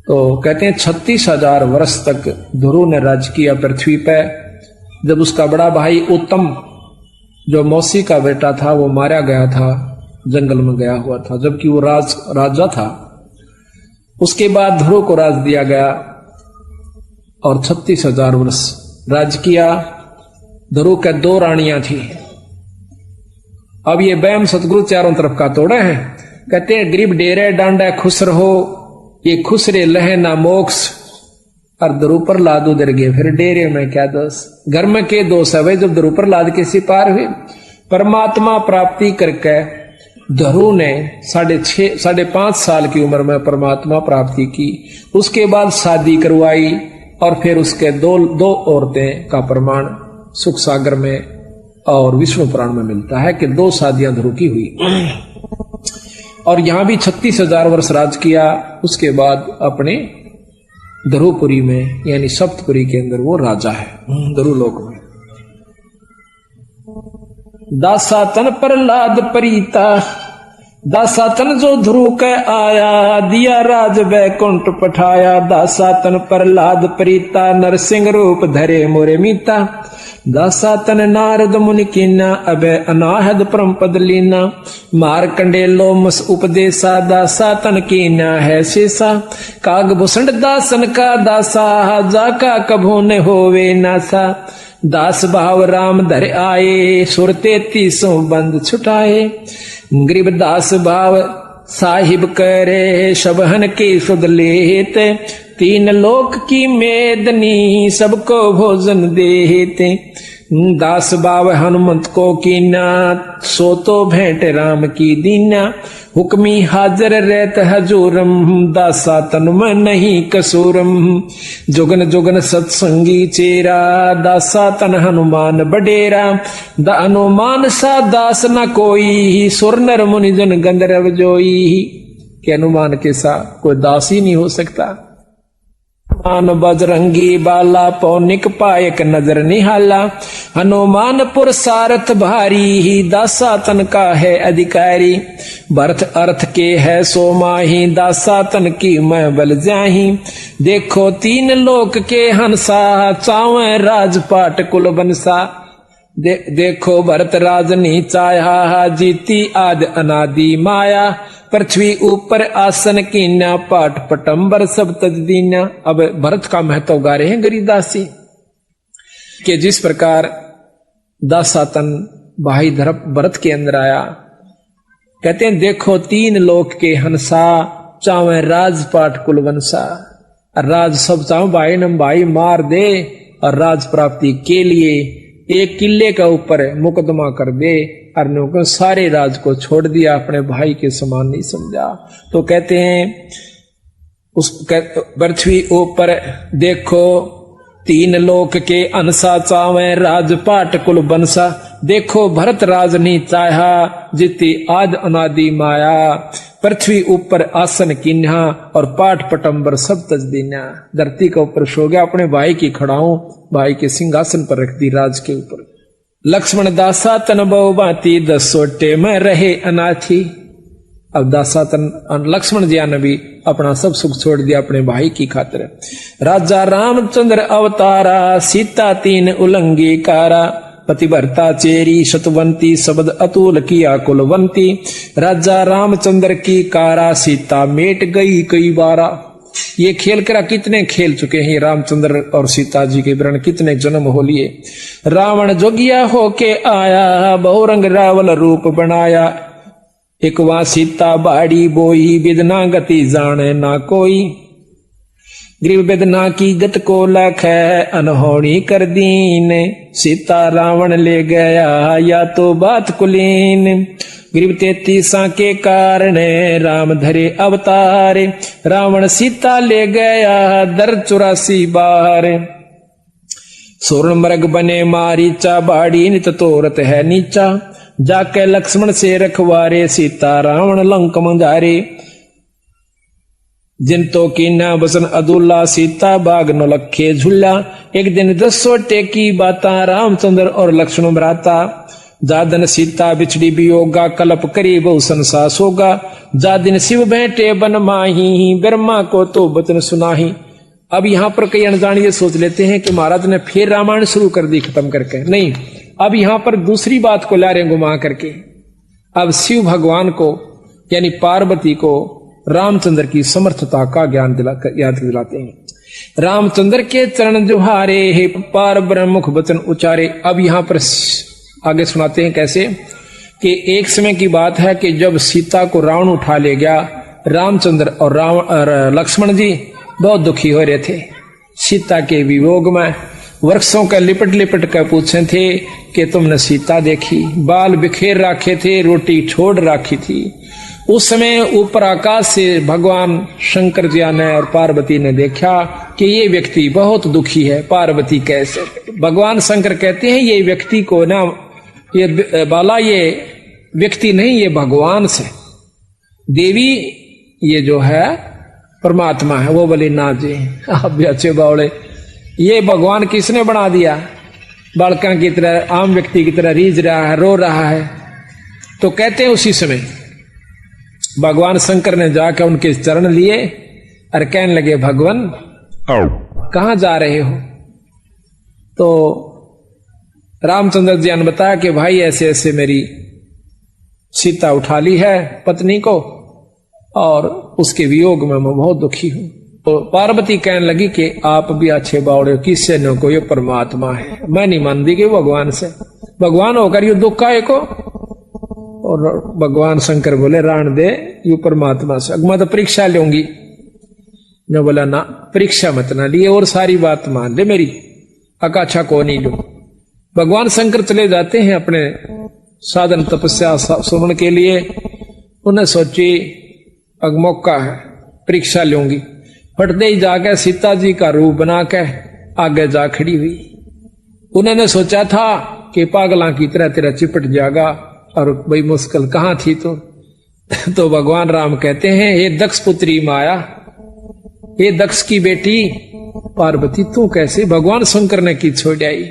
तो कहते हैं 36,000 वर्ष तक ध्रुव ने राज किया पृथ्वी पे। जब उसका बड़ा भाई उत्तम जो मौसी का बेटा था वो मारा गया था, जंगल में गया हुआ था, जबकि वो राजा था। उसके बाद ध्रुव को राज दिया गया और 36,000 वर्ष राज किया। ध्रुव के 2 रानियां थी। अब ये बैम सतगुरु चारों तरफ का तोड़े हैं। कहते हैं गरीब डेरे डांडा खुश रहो, ये खुश रे लहे ना मोक्ष। और ध्रुव पर लाद उधर गए, फिर डेरे में क्या दोष, घर में के दोष है भाई। जब ध्रुव पर लाद के सिपार हुए, परमात्मा प्राप्ति करके ध्रुव ने 5.5 साल की उम्र में परमात्मा प्राप्ति की। उसके बाद शादी करवाई और फिर उसके दो औरतें का प्रमाण सुख सागर में और विष्णु पुराण में मिलता है कि 2 शादियां ध्रुव की हुई। और यहां भी 36,000 वर्ष राज किया। उसके बाद अपने ध्रुवपुरी में यानी सप्तपुरी के अंदर वो राजा है, ध्रुवलोक में। दासा तन प्रहलाद प्रीता, दासा तन जो ध्रुव के आया, दिया राज बैकुंठ पठाया। दासा तन प्रहलाद प्रीता, नरसिंह रूप धरे मोरे मीता। दासा तन नारद मुनि कीना, अबे अनाहद परम पद लीना। मार कंडेलो मस उपदेशा, दासा तन कीना है शेषा। काग भूषण दासन का दासा, जाका कभू न होवे नासा। दास भाव राम धर आए, सुर 33 बंद छुटाए। गरीब दास भाव साहिब करे, सबहन के सुध लेत। 3 लोक की मेदनी, सबको भोजन देते। दास भाव हनुमंत को कीना, सो तो भेंट राम की दीना। हुक्मी हाजर रहत हजूरम, दासा तन में नहीं कसूरम। जुगन जुगन सत्संगी चेरा, दासा तन हनुमान बडेरा। द हनुमान सा दास न कोई, सुर नर मुनि जन गंधर्व जोई। के हनुमान के सा कोई दास ही नहीं हो सकता। मान बजरंगी बाला पौनिक पायक नजर निहाला हनुमानपुर सारथ भारी ही दासा तन का है अधिकारी भरत अर्थ के है सो माही दासा तन की मैं बल जाही देखो तीन लोक के हंसा चावे राजपाट कुल बनसा देखो भरत राजनी चाया जीती आद अनादि माया पृथ्वी ऊपर आसन कीन्या पाठ पटंबर सब तज दीन्या। अब भरत का महत्व गा रहे हैं गिरिदासी कि जिस प्रकार दासातन भाई भरत के अंदर आया, कहते हैं देखो तीन लोक के हंसा चावे राजपाट कुलवंशा। राज सब चाहो भाई नम भाई मार दे और राज प्राप्ति के लिए एक किले का ऊपर मुकदमा कर दे और सारे राज को छोड़ दिया, अपने भाई के समान नहीं समझा। तो कहते हैं उस पृथ्वी ऊपर देखो तीन लोक के अनसा चावे राजपाट कुल बनसा देखो भरत राजनी चाहा जिति आद अनादि माया पृथ्वी ऊपर आसन किन्हा और पाठ पटंबर सब तज दीन्या। धरती के ऊपर सो गया, अपने भाई की खड़ाऊं भाई के सिंहासन पर रख दी राज के ऊपर। लक्ष्मण दासा तन बहु बाती 10 सोटे में रहे अनाथी। अब दासा तन लक्ष्मण जी ने भी अपना सब सुख छोड़ दिया अपने भाई की खातिर। राजा रामचंद्र अवतारा सीता 3 उलंगी कारा पतिव्रता चेरी शतवंती शब्द अतुल किया कुलवंती। राजा रामचंद्र की कारा सीता मेट गई कई बारा। ये खेल करा कितने खेल चुके हैं रामचंद्र और सीता जी के वर्ण, कितने जन्म हो लिए। रावण जोगिया होके आया बहुरंग रावल रूप बनाया। एक वहां सीता बाड़ी बोई बिदना गति जाने ना कोई। ग्रीव वेदना की गत को लख अनहोनी कर दीन सीता रावण ले गया या तो बात कुलीन। ग्रीव 33 के कारण राम धरे अवतार रावण सीता ले गया दर 84 बार। सोरण मृग बने मारीचा बाड़ी नित तोरत है नीचा जाके लक्ष्मण से रखवारे सीता रावण लंक मंजारे। जिन तो की ना बसन अदुल्ला सीता बाग न लखे झुल्ला। एक दिन 10 सोटे की बाता रामचंद्र और लक्ष्मण भ्राता। जादन सीता बिछड़ी वियोगा कलप करी बहु संसास होगा। जा दिन शिव बैठे बन माही ब्रह्मा को तो बचन सुनाही। अब यहाँ पर कई अनजान ये सोच लेते हैं कि महाराज ने फिर रामायण शुरू कर दी खत्म करके। नहीं, अब यहाँ पर दूसरी बात को ला रहे घुमा करके। अब शिव भगवान को यानी पार्वती को रामचंद्र की समर्थता का ज्ञान याद दिलाते हैं। रामचंद्र के चरण जुहारे हे पार ब्रह्म मुख वचन उचारे। अब यहाँ पर आगे सुनाते हैं कैसे कि एक समय की बात है कि जब सीता को रावण उठा ले गया, रामचंद्र और लक्ष्मण जी बहुत दुखी हो रहे थे। सीता के वियोग में वृक्षों का लिपट लिपट कर पूछे थे कि तुमने सीता देखी। बाल बिखेर रखे थे, रोटी छोड़ रखी थी। उस समय ऊपर आकाश से भगवान शंकर जी ने और पार्वती ने देखा कि ये व्यक्ति बहुत दुखी है। पार्वती कैसे? भगवान शंकर कहते हैं ये व्यक्ति को ना ये बाला ये व्यक्ति नहीं, ये भगवान से देवी ये जो है परमात्मा है। वो बोले ना जी आप भी अच्छे बावड़े, ये भगवान किसने बना दिया? बालका की तरह आम व्यक्ति की तरह रीझ रहा है, रो रहा है। तो कहते हैं उसी समय भगवान शंकर ने जाकर उनके चरण लिए और कहने लगे भगवान कहां जा रहे हो? तो रामचंद्र जी ने बताया कि भाई ऐसे ऐसे मेरी सीता उठा ली है पत्नी को और उसके वियोग में मैं बहुत दुखी हूं। तो पार्वती कहने लगी कि आप भी अच्छे बावड़े, किससे न को ये परमात्मा है, मैं नहीं मानती कि भगवान से, भगवान होकर यू दुख आए को। और भगवान शंकर बोले राण दे यू परमात्मा से, मैं तो परीक्षा लूंगी। मैं बोला ना परीक्षा मत ना लिए और सारी बात मान ले मेरी, अकाछा को नहीं लू। भगवान शंकर चले जाते हैं अपने साधन तपस्या सुमन के लिए। उन्हें सोची अब मौका है, परीक्षा लूंगी। फटते ही जाकर सीता जी का रूप बना के आगे जा खड़ी हुई। उन्होंने सोचा था कि पागला की तरह तेरा चिपट जाएगा और भाई मुश्किल कहाँ थी तो भगवान राम कहते हैं हे दक्ष पुत्री माया, हे दक्ष की बेटी, पार्वती तू कैसे? भगवान शंकर ने की छोड़ आई,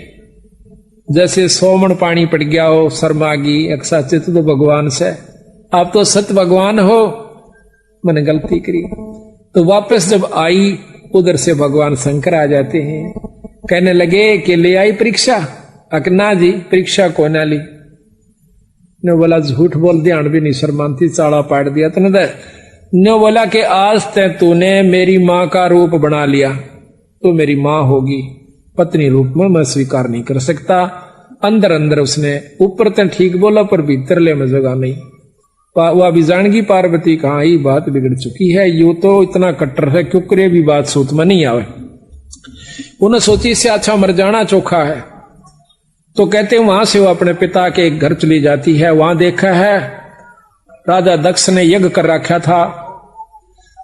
जैसे सोमन पानी पड़ गया हो शर्मागी अक्सा चित तो भगवान से, आप तो सत भगवान हो, मैंने गलती करी। तो वापस जब आई उधर से भगवान शंकर आ जाते हैं, कहने लगे कि ले आई परीक्षा? अकना जी परीक्षा को ना ली। ने बोला झूठ बोल, ध्यान भी नहीं शर्मांती, चाड़ा पाट दिया तूने। ने बोला कि आज तूने मेरी मां का रूप बना लिया, तो मेरी मां होगी, पत्नी रूप में मैं स्वीकार नहीं कर सकता। अंदर अंदर उसने ऊपर तो ठीक बोला पर भीतर ले में जगह नहीं। वह भी जानगी पार्वती कहाँ ही बात बिगड़ चुकी है, यू तो इतना कट्टर है क्यों करे भी बात सूत में नहीं आवे। उन्हें सोची इससे अच्छा मर जाना चोखा है। तो कहते वहां से वो अपने पिता के एक घर चली जाती है। वहां देखा है राजा दक्ष ने यज्ञ कर रखा था,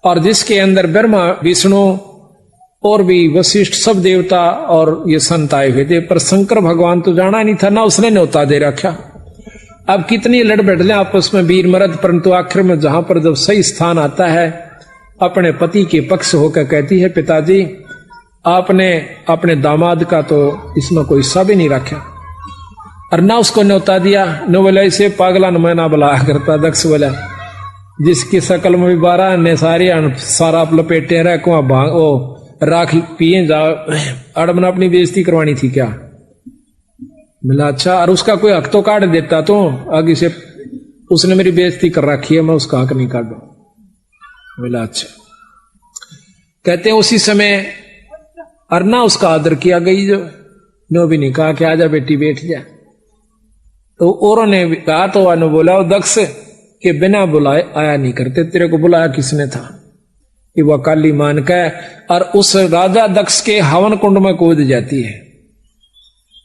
और जिसके अंदर ब्रह्मा विष्णु और भी वशिष्ठ सब देवता और ये संत आए हुए थे, पर शंकर भगवान तो जाना नहीं था ना, उसने न्योता दे रखा। अब कितनी लड़ बैठले आपस में वीर मर्द, परंतु आखिर में जहां पर जब सही स्थान आता है अपने पति के पक्ष होकर कहती है पिताजी आपने अपने दामाद का तो इसमें कोई हिस्सा भी नहीं रखा, और ना उसको न्योता दिया। न बोला इसे पागला न मैना बुला करता। दक्ष बोला जिसकी शकल में भी 12 ने सारा लपेटे रह कुआ भांग ओ राख पिए जा, अड़मन अपनी बेइज्जती करवानी थी क्या? मिला अच्छा, और उसका कोई हक तो काट देता, तो आगे से उसने मेरी बेइज्जती कर रखी है, मैं उसका हक नहीं काटू। मिला अच्छा। कहते हैं उसी समय अरना उसका आदर किया गई, जो नो भी नहीं कहा कि आजा बेटी बैठ जा। तो औरों ने कहा तो वह बोला दक्ष के बिना बुलाए आया नहीं करते, तेरे को बुलाया किसने था? कि वह काली मान का, और उस राजा दक्ष के हवन कुंड में कूद जाती है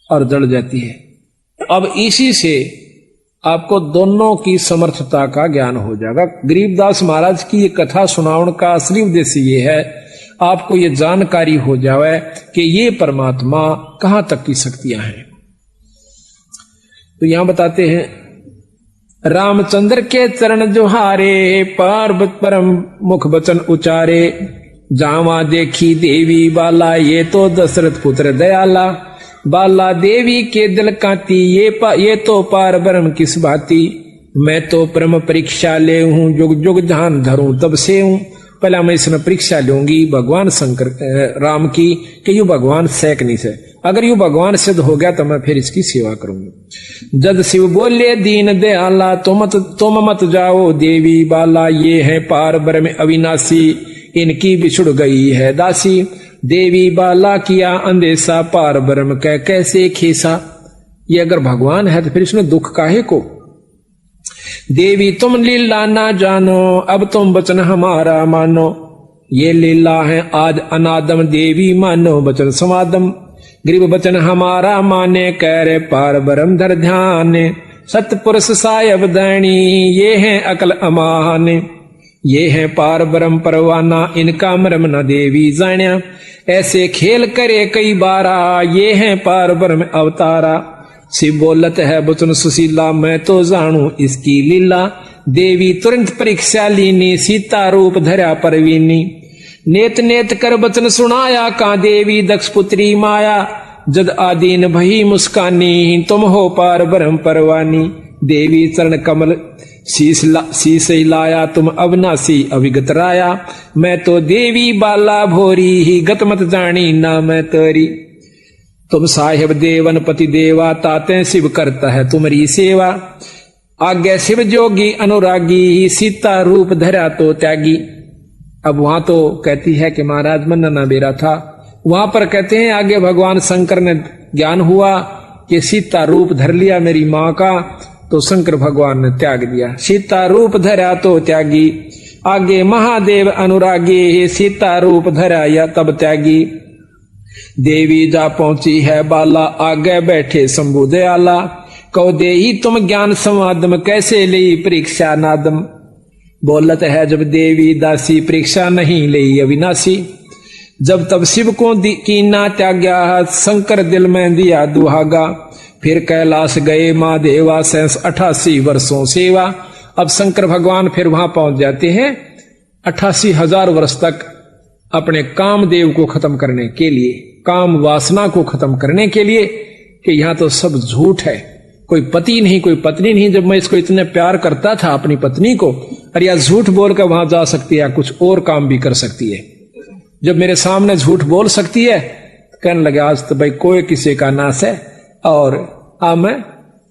और जल जाती है। अब इसी से आपको दोनों की समर्थता का ज्ञान हो जाएगा। गरीबदास महाराज की ये कथा सुनाउन का असली उद्देश्य ये है, आपको ये जानकारी हो जाए कि ये परमात्मा कहां तक की शक्तियां हैं। तो यहां बताते हैं रामचंद्र के चरण जोहारे, पार्वत परम मुख बचन उचारे, जावा देखी देवी बाला, ये तो दशरथ पुत्र दयाला, बाला देवी के दिल काती, ये तो पार ब्रह्म किस बाती, मैं तो परम परीक्षा ले हूं, जुग जुग ध्यान धरूं तब से हूं। पहला मैं इसमें परीक्षा लूंगी भगवान शंकर राम की कि यू भगवान सैक नहीं से, अगर यू भगवान सिद्ध हो गया तो मैं फिर इसकी सेवा करूंगी। जद शिव बोले दीन दयाला, तुम मत जाओ देवी बाला, ये है पार ब्रह्म अविनाशी, इनकी बिछुड़ गई है दासी, देवी बाला किया अंदेशा, पार ब्रह्म कैसे खेसा। ये अगर भगवान है तो फिर इसमें दुख काहे को? देवी तुम लीला ना जानो, अब तुम वचन हमारा मानो, ये लीला है आज अनादम, देवी मानो वचन समादम, गरीब वचन हमारा माने, कह रे पार ब्रह्म धर ध्यान, सतपुरुष सायब दैनी, ये है अकल अमान, ये है पार ब्रह्म परवाना, इनका मरम न देवी जाण्या, ऐसे खेल करे कई बारा, ये है पार ब्रह्म अवतारा, शिव बोलत है वचन सुशीला, मैं तो जानू इसकी लीला, देवी तुरंत परीक्षा लीनी, सीता रूप धरा परवीनी, नेत नेत कर वचन सुनाया, का देवी दक्ष पुत्री माया, जद आदीन भई मुस्कानी, तुम हो पार ब्रह्म परवानी, देवी चरण कमल शीश लाया, तुम अविनाशी अविगत राया, मैं तो देवी बाला भोरी ही, गत मत जानी ना मैं तोरी, तुम साहेब देवन पति देवा, ताते शिव करता है तुम्हारी सेवा, आज्ञा शिव जोगी अनुरागी, सीता रूप धरा तो त्यागी। अब वहां तो कहती है कि महाराज मन ना बेरा था, वहां पर कहते हैं आगे भगवान शंकर ने ज्ञान हुआ कि सीता रूप धर लिया मेरी मां का, तो शंकर भगवान ने त्याग दिया, सीता रूप धरा तो त्यागी, आगे महादेव अनुरागी, सीता रूप धरा या तब त्यागी, देवी जा पहुंची है बाला, आगे बैठे शंभु दयाला, कहो दे ही तुम ज्ञान संवादम, कैसे ली परीक्षा नादम, बोलत है जब देवी दासी, परीक्षा नहीं ली अविनाशी, जब तब शिव को कीना त्याग्या, शंकर दिल में दिया दुहागा, फिर कैलाश गए महादेवा, 88 वर्षों सेवा। अब शंकर भगवान फिर वहां पहुंच जाते हैं, 88,000 वर्ष तक अपने कामदेव को खत्म करने के लिए, काम वासना को खत्म करने के लिए कि यहां तो सब झूठ है, कोई पति नहीं, कोई पत्नी नहीं। जब मैं इसको इतने प्यार करता था अपनी पत्नी को, और यह झूठ बोलकर वहां जा सकती है, कुछ और काम भी कर सकती है। जब मेरे सामने झूठ बोल सकती है तो कहने लगे आज तो भाई कोई किसी का नाश है, और मैं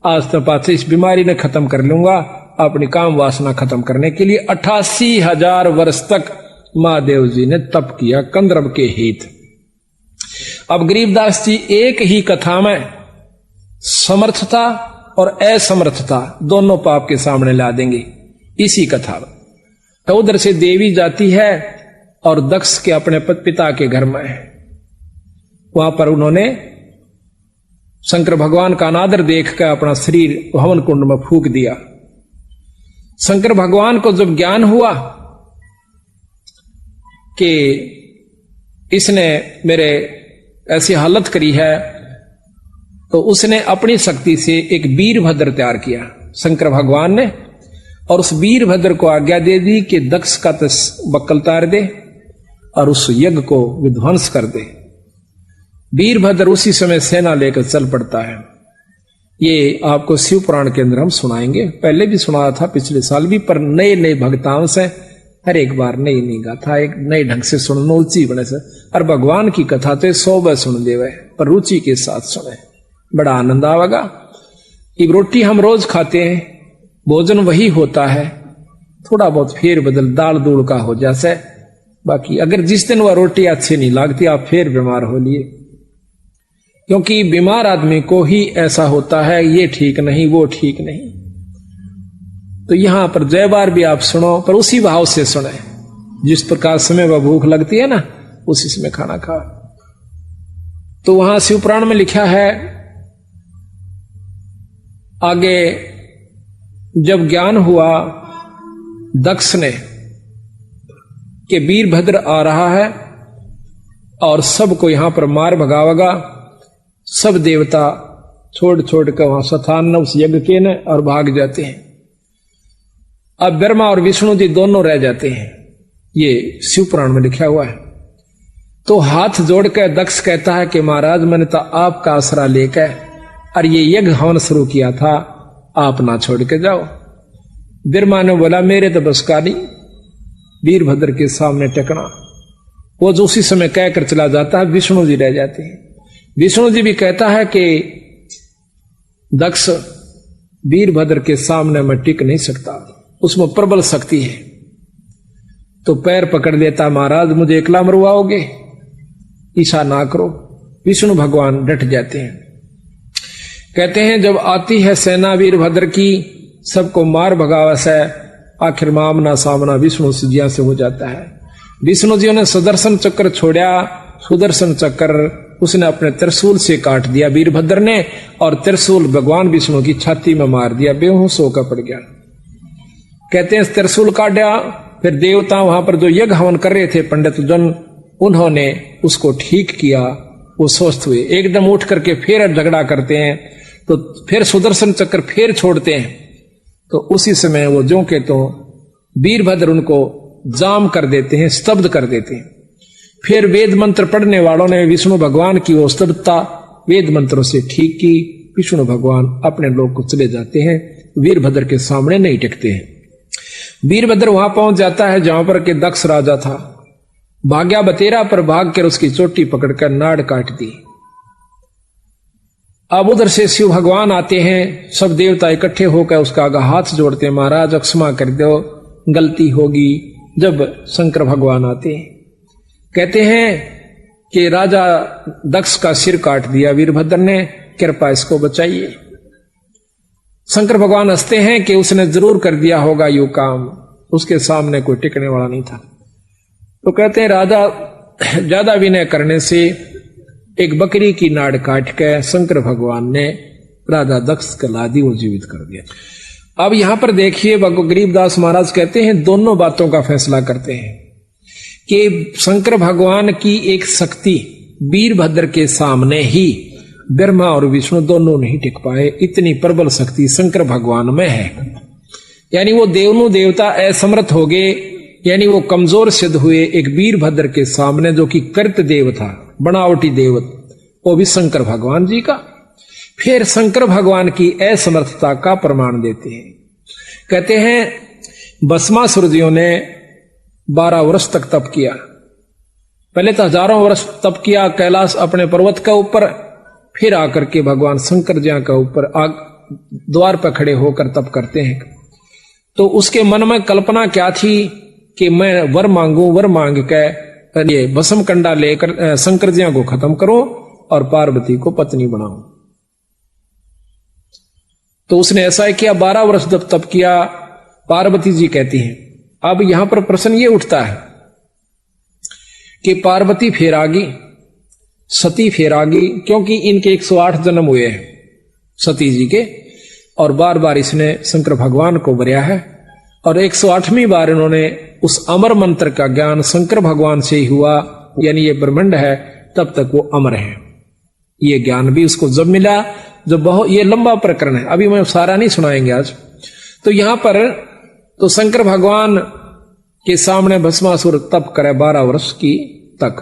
आज तो पाछे इस बीमारी ने खत्म कर लूंगा अपनी काम वासना खत्म करने के लिए। 88,000 वर्ष तक महादेव जी ने तप किया कंदर्प के हित। अब गरीबदास जी एक ही कथा में समर्थता और असमर्थता दोनों पाप के सामने ला देंगे इसी कथा में। तो उधर से देवी जाती है और दक्ष के अपने पिता के घर में, वहां पर उन्होंने शंकर भगवान का अनादर देखकर अपना शरीर हवन कुंड में फूंक दिया। शंकर भगवान को जब ज्ञान हुआ कि इसने मेरे ऐसी हालत करी है, तो उसने अपनी शक्ति से एक वीरभद्र तैयार किया शंकर भगवान ने, और उस वीरभद्र को आज्ञा दे दी कि दक्ष का बक्कल तार दे और उस यज्ञ को विध्वंस कर दे। वीरभद्र उसी समय सेना लेकर चल पड़ता है। ये आपको शिव पुराण के अंदर हम सुनाएंगे, पहले भी सुनाया था पिछले साल भी, पर नए नए भक्ताओं से हर एक बार नई नई गाथा एक नए ढंग से सुनना रुचि बने से। और भगवान की कथा तो 100 बार सुन देवे, पर रुचि के साथ सुने, बड़ा आनंद आवेगा। ये रोटी हम रोज खाते हैं, भोजन वही होता है, थोड़ा बहुत फेर बदल दाल दूल का हो जैसे। बाकी अगर जिस दिन वह रोटी अच्छी नहीं लगती आप फिर बीमार हो लिए, क्योंकि बीमार आदमी को ही ऐसा होता है, ये ठीक नहीं वो ठीक नहीं। तो यहां पर जय बार भी आप सुनो, पर उसी भाव से सुने जिस प्रकार समय वह भूख लगती है ना, उसी समय खाना खाओ। तो वहां शिव पुराण में लिखा है आगे, जब ज्ञान हुआ दक्ष ने कि वीरभद्र आ रहा है और सबको यहां पर मार भगावेगा, सब देवता छोड़ छोड़ कर वहां स्थान न उस यज्ञ के न और भाग जाते हैं। अब ब्रह्मा और विष्णु जी दोनों रह जाते हैं, ये शिव पुराण में लिखा हुआ है। तो हाथ जोड़कर दक्ष कहता है कि महाराज मैंने तो आपका आसरा लेकर और ये यज्ञ हवन शुरू किया था, आप ना छोड़ के जाओ। ब्रह्मा ने बोला मेरे तो बस का नहीं वीरभद्र के सामने टकना। वो जो उसी समय कहकर चला जाता है, विष्णु जी रह जाते हैं। विष्णु जी भी कहता है कि दक्ष वीरभद्र के सामने मैं टिक नहीं सकता, उसमें प्रबल शक्ति है। तो पैर पकड़ लेता, महाराज मुझे एकला मरवाओगे, ईसा ना करो। विष्णु भगवान डट जाते हैं, कहते हैं जब आती है सेना वीरभद्र की, सबको मार भगावा से आखिर में आमना सामना विष्णु जी से हो जाता है। विष्णु जी ने सुदर्शन चक्र छोड़ा, सुदर्शन चक्र उसने अपने त्रिशूल से काट दिया वीरभद्र ने, और त्रिशूल भगवान विष्णु की छाती में मार दिया, बेहोश होकर पड़ गया। कहते हैं त्रिशूल काटा, फिर देवता वहां पर जो यज्ञ हवन कर रहे थे पंडित जन, उन्होंने उसको ठीक किया, वो स्वस्थ हुए। एकदम उठ करके फिर झगड़ा करते हैं, तो फिर सुदर्शन चक्र फिर छोड़ते हैं। तो उसी समय वो जो के तो वीरभद्र उनको जाम कर देते हैं, स्तब्ध कर देते हैं। फिर वेद मंत्र पढ़ने वालों ने विष्णु भगवान की वो स्तब्धता वेद मंत्रों से ठीक की। विष्णु भगवान अपने लोक को चले जाते हैं, वीरभद्र के सामने नहीं टिकते हैं। वीरभद्र वहां पहुंच जाता है जहां पर के दक्ष राजा था, भाग्या बतेरा पर भाग कर उसकी चोटी पकड़कर नाड़ काट दी। अब उधर से शिव भगवान आते हैं, सब देवता इकट्ठे होकर उसका आगे हाथ जोड़ते हैं, महाराज क्षमा कर दो, गलती होगी। जब शंकर भगवान आते हैं, कहते हैं कि राजा दक्ष का सिर काट दिया वीरभद्र ने, कृपा इसको बचाइए। शंकर भगवान हंसते हैं कि उसने जरूर कर दिया होगा यू काम, उसके सामने कोई टिकने वाला नहीं था। तो कहते हैं राजा ज्यादा विनय करने से एक बकरी की नाड़ काट के शंकर भगवान ने राजा दक्ष को ला दी, वो जीवित कर दिया। अब यहां पर देखिए गरीबदास महाराज कहते हैं दोनों बातों का फैसला करते हैं कि शंकर भगवान की एक शक्ति वीरभद्र के सामने ही ब्रह्मा और विष्णु दोनों नहीं टिक पाए, इतनी प्रबल शक्ति शंकर भगवान में है। यानी वो देवनु देवता असमर्थ हो गए यानी वो कमजोर सिद्ध हुए एक वीरभद्र के सामने, जो कि कृत देव था, बनावटी देवत, वो भी शंकर भगवान जी का। फिर शंकर भगवान की असमर्थता का प्रमाण देते हैं। कहते हैं भस्मासुर जियों ने 12 वर्ष तक तप किया। पहले तो हजारों वर्ष तप किया कैलाश अपने पर्वत के ऊपर, फिर आकर के भगवान शंकर जी के ऊपर द्वार पर खड़े होकर तप करते हैं। तो उसके मन में कल्पना क्या थी कि मैं वर मांगू, वर मांग के ये भस्म कंडा लेकर शंकर जी को खत्म करो और पार्वती को पत्नी बनाऊं। तो उसने ऐसा ही किया, 12 वर्ष जब तप किया। पार्वती जी कहती हैं, अब यहां पर प्रश्न ये उठता है कि पार्वती फिर आ गई, सती फिर आ गई, क्योंकि इनके 108 जन्म हुए हैं सती जी के, और बार बार इसने शंकर भगवान को वरया है, और 108वीं बार इन्होंने उस अमर मंत्र का ज्ञान शंकर भगवान से ही हुआ, यानी ये ब्रह्मांड है तब तक वो अमर है। ये ज्ञान भी उसको जब मिला, जो बहुत ये लंबा प्रकरण है, अभी मैं सारा नहीं सुनाएंगे आज। तो यहां पर तो शंकर भगवान के सामने भस्मासुर तप करे 12 वर्ष की तक।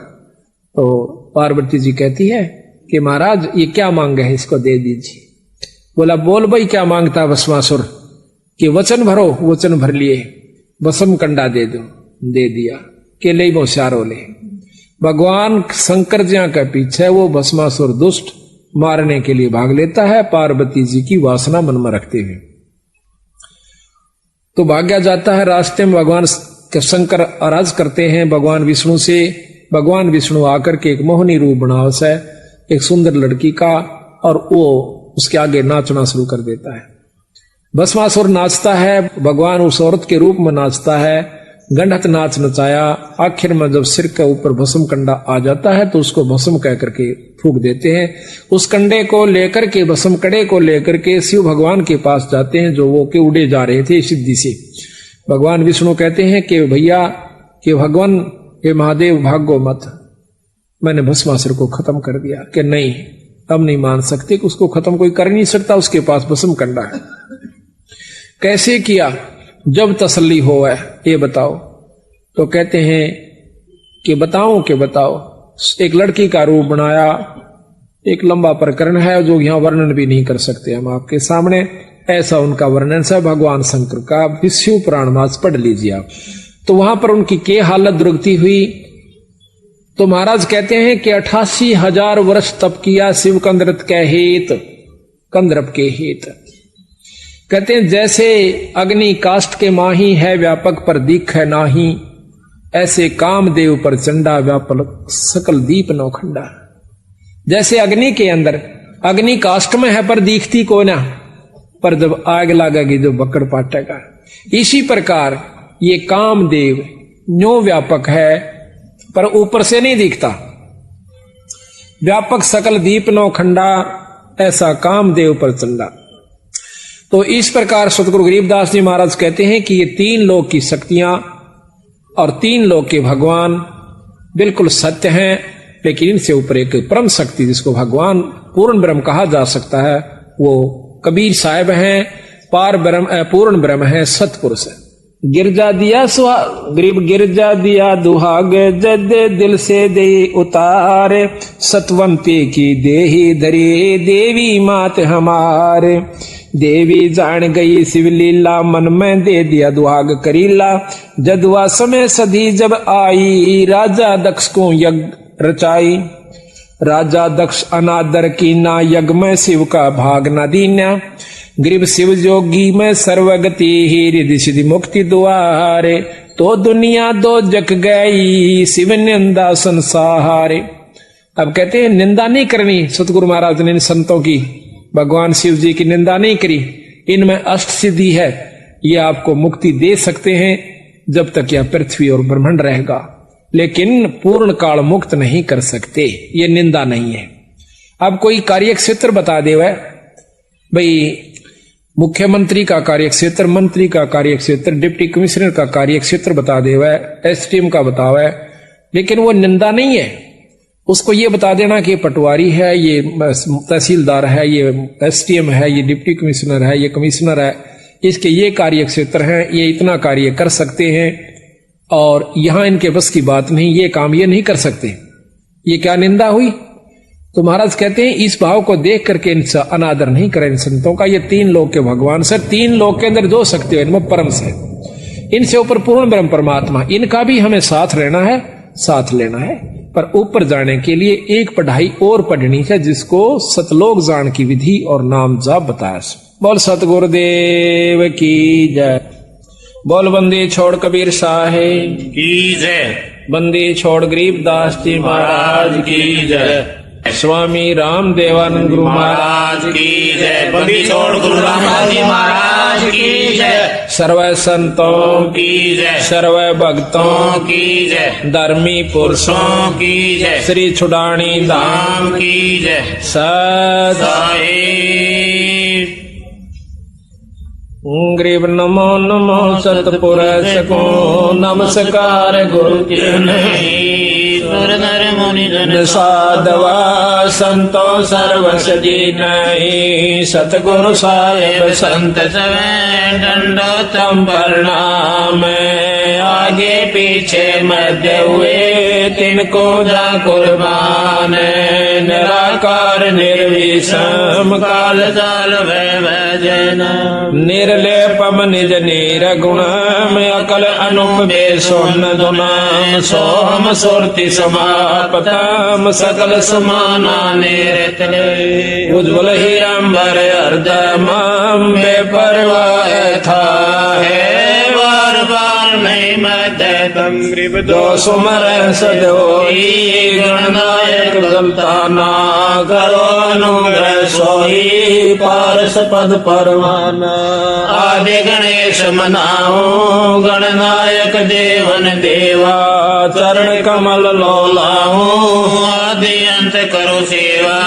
तो पार्वती जी कहती है कि महाराज ये क्या मांगे है, इसको दे दीजिए। बोला बोल भाई क्या मांगता भस्मासुर, कि वचन भरो, वचन भर लिए, भस्म कंडा दे दो, दे दिया। के ले होशियारो ले, भगवान शंकर जी के पीछे वो भस्मासुर दुष्ट मारने के लिए भाग लेता है, पार्वती जी की वासना मन में रखते हुए। तो भाग्या जाता है। रास्ते में भगवान शंकर आराज करते हैं भगवान विष्णु से। भगवान विष्णु आकर के एक मोहनी रूप बनावस है एक सुंदर लड़की का, और वो उसके आगे नाचना शुरू कर देता है। भस्मासुर नाचता है, भगवान उस औरत के रूप में नाचता है, गंडत नाच नचाया। आखिर में जब सिर के ऊपर भस्म कंडा आ जाता है तो उसको भस्म कह करके फूंक देते हैं। उस कंडे को लेकर के, भस्म कड़े को लेकर के शिव भगवान के पास जाते हैं, जो वो के उड़े जा रहे थे सिद्धि से। भगवान विष्णु कहते हैं कि भैया, कि भगवान, हे महादेव भागो मत, मैंने भस्मासुर को खत्म कर दिया। कि नहीं, अब नहीं मान सकते, कि उसको खत्म कोई कर नहीं सकता, उसके पास भस्म कंडा है। कैसे किया, जब तसल्ली हो है ये बताओ। तो कहते हैं कि बताओ। एक लड़की का रूप बनाया, एक लंबा प्रकरण है जो यहां वर्णन भी नहीं कर सकते हम आपके सामने। ऐसा उनका वर्णन है भगवान शंकर का, विष्णु पुराण मास पढ़ लीजिए आप। तो वहां पर उनकी क्या हालत दुर्गति हुई। तो महाराज कहते हैं कि 88,000 वर्ष तप किया शिव कंदरत के हेत, कंदरप के हेत। कहते हैं जैसे अग्नि काष्ठ के माही है, व्यापक पर दीख है नाही, ऐसे कामदेव पर चंडा व्यापक सकल दीप नौखंडा। जैसे अग्नि के अंदर, अग्नि काष्ठ में है पर दिखती को ना, पर जब आग लगेगी जो बकड़ पाटेगा। इसी प्रकार ये कामदेव न्यो व्यापक है पर ऊपर से नहीं दिखता। व्यापक सकल दीप नौखंडा, ऐसा कामदेव पर चंडा। तो इस प्रकार सतगुरु गरीबदास जी महाराज कहते हैं कि ये 3 लोक की शक्तियां और 3 लोक के भगवान बिल्कुल सत्य हैं, लेकिन इनसे ऊपर एक परम शक्ति जिसको भगवान पूर्ण ब्रह्म कहा जा सकता है, वो कबीर साहब हैं। पार ब्रह्म, पूर्ण ब्रह्म है, सतपुरुष है। गिरजा दिया गरीब गिरजा दिया दुहाग, जद दिल से दे उतारे, सतवंती की देही धरी देवी मात हमारे। देवी जान गई शिवलीला, मन में दे दिया दुहाग करीला। जदुआ समय सदी जब आई, राजा दक्ष को यज्ञ रचाई। राजा दक्ष अनादर की ना, यज्ञ में शिव का भाग न दीना। गरीब शिव जोगी में सर्वगति ही, रिधि सिद्धि मुक्ति द्वारे। तो दुनिया दो जग गई, शिव निंदा संसारे। अब कहते हैं निंदा नहीं करनी, सतगुरु महाराज ने इन संतों की, भगवान शिव जी की निंदा नहीं करी। इनमें अष्ट सिद्धि है, ये आपको मुक्ति दे सकते हैं जब तक यह पृथ्वी और ब्रह्मांड रहेगा, लेकिन पूर्ण काल मुक्त नहीं कर सकते। ये निंदा नहीं है। अब कोई कार्य क्षेत्र बता दे, वह भाई मुख्यमंत्री का कार्य क्षेत्र, मंत्री का कार्य क्षेत्र, डिप्टी कमिश्नर का कार्य क्षेत्र बता दे, वह एसडीएम का बतावे, लेकिन वो निंदा नहीं है। उसको ये बता देना कि पटवारी है, ये तहसीलदार है, ये एसडीएम है, ये डिप्टी कमिश्नर है, ये कमिश्नर है, इसके ये कार्य क्षेत्र हैं, ये इतना कार्य कर सकते हैं, और यहां इनके बस की बात नहीं, ये काम ये नहीं कर सकते। ये क्या निंदा हुई? तो महाराज कहते हैं इस भाव को देख करके इनसे अनादर नहीं करें इन संतों का। ये 3 लोक के भगवान से, 3 लोक के अंदर 2 शक्ति है, इनमें परम से, इनसे ऊपर पूर्ण ब्रह्म परमात्मा, इनका भी हमें साथ रहना है, साथ लेना है। पर ऊपर जाने के लिए एक पढ़ाई और पढ़नी है, जिसको सतलोक जान की विधि और नाम जाप बताया। बोल सतगुरुदेव की जय। बोल बंदी छोड़ कबीर साहेब
की जय।
बंदी छोड़ गरीबदास जी महाराज की जय। स्वामी राम देवानंद गुरु
महाराज की जय। बंदी छोड़ गुरु रामदास जी महाराज की जय।
सर्व संतों
की जय।
सर्व भक्तों
की जय।
धर्मी पुरुषों
की जय।
श्री छुड़ानी धाम
की जय।
सत
साहिब
गरीब नमो नमो सतपुरुष को नमस्कार गुरु के नहीं
सुर नर मुनि जन
साधवा संतो सर्व सजी नहीं सतगुरु साहेब संत सवे दंडोतम प्रणाम आगे पीछे मध्य हुए तिनको जा कुर्बान निराकार निर्विषम काल
काल भजन
निर्लेपम निज नीर गुणम अकल अनुपमे सोन दुनाम सोम सुरति समापतम सकल समाना निरतले उज्ज्वल हीरांबर अर्धमाम बेपरवाह था है बार बार नहीं मदतम गरीब दो सुमर सदोई गणनायक गलताना करो अनुग्रह सोई पारस पद परवाना आदि गणेश मनाओ गणनायक देवन देवा चरण कमल लोलाओ आदि अंत करो सेवा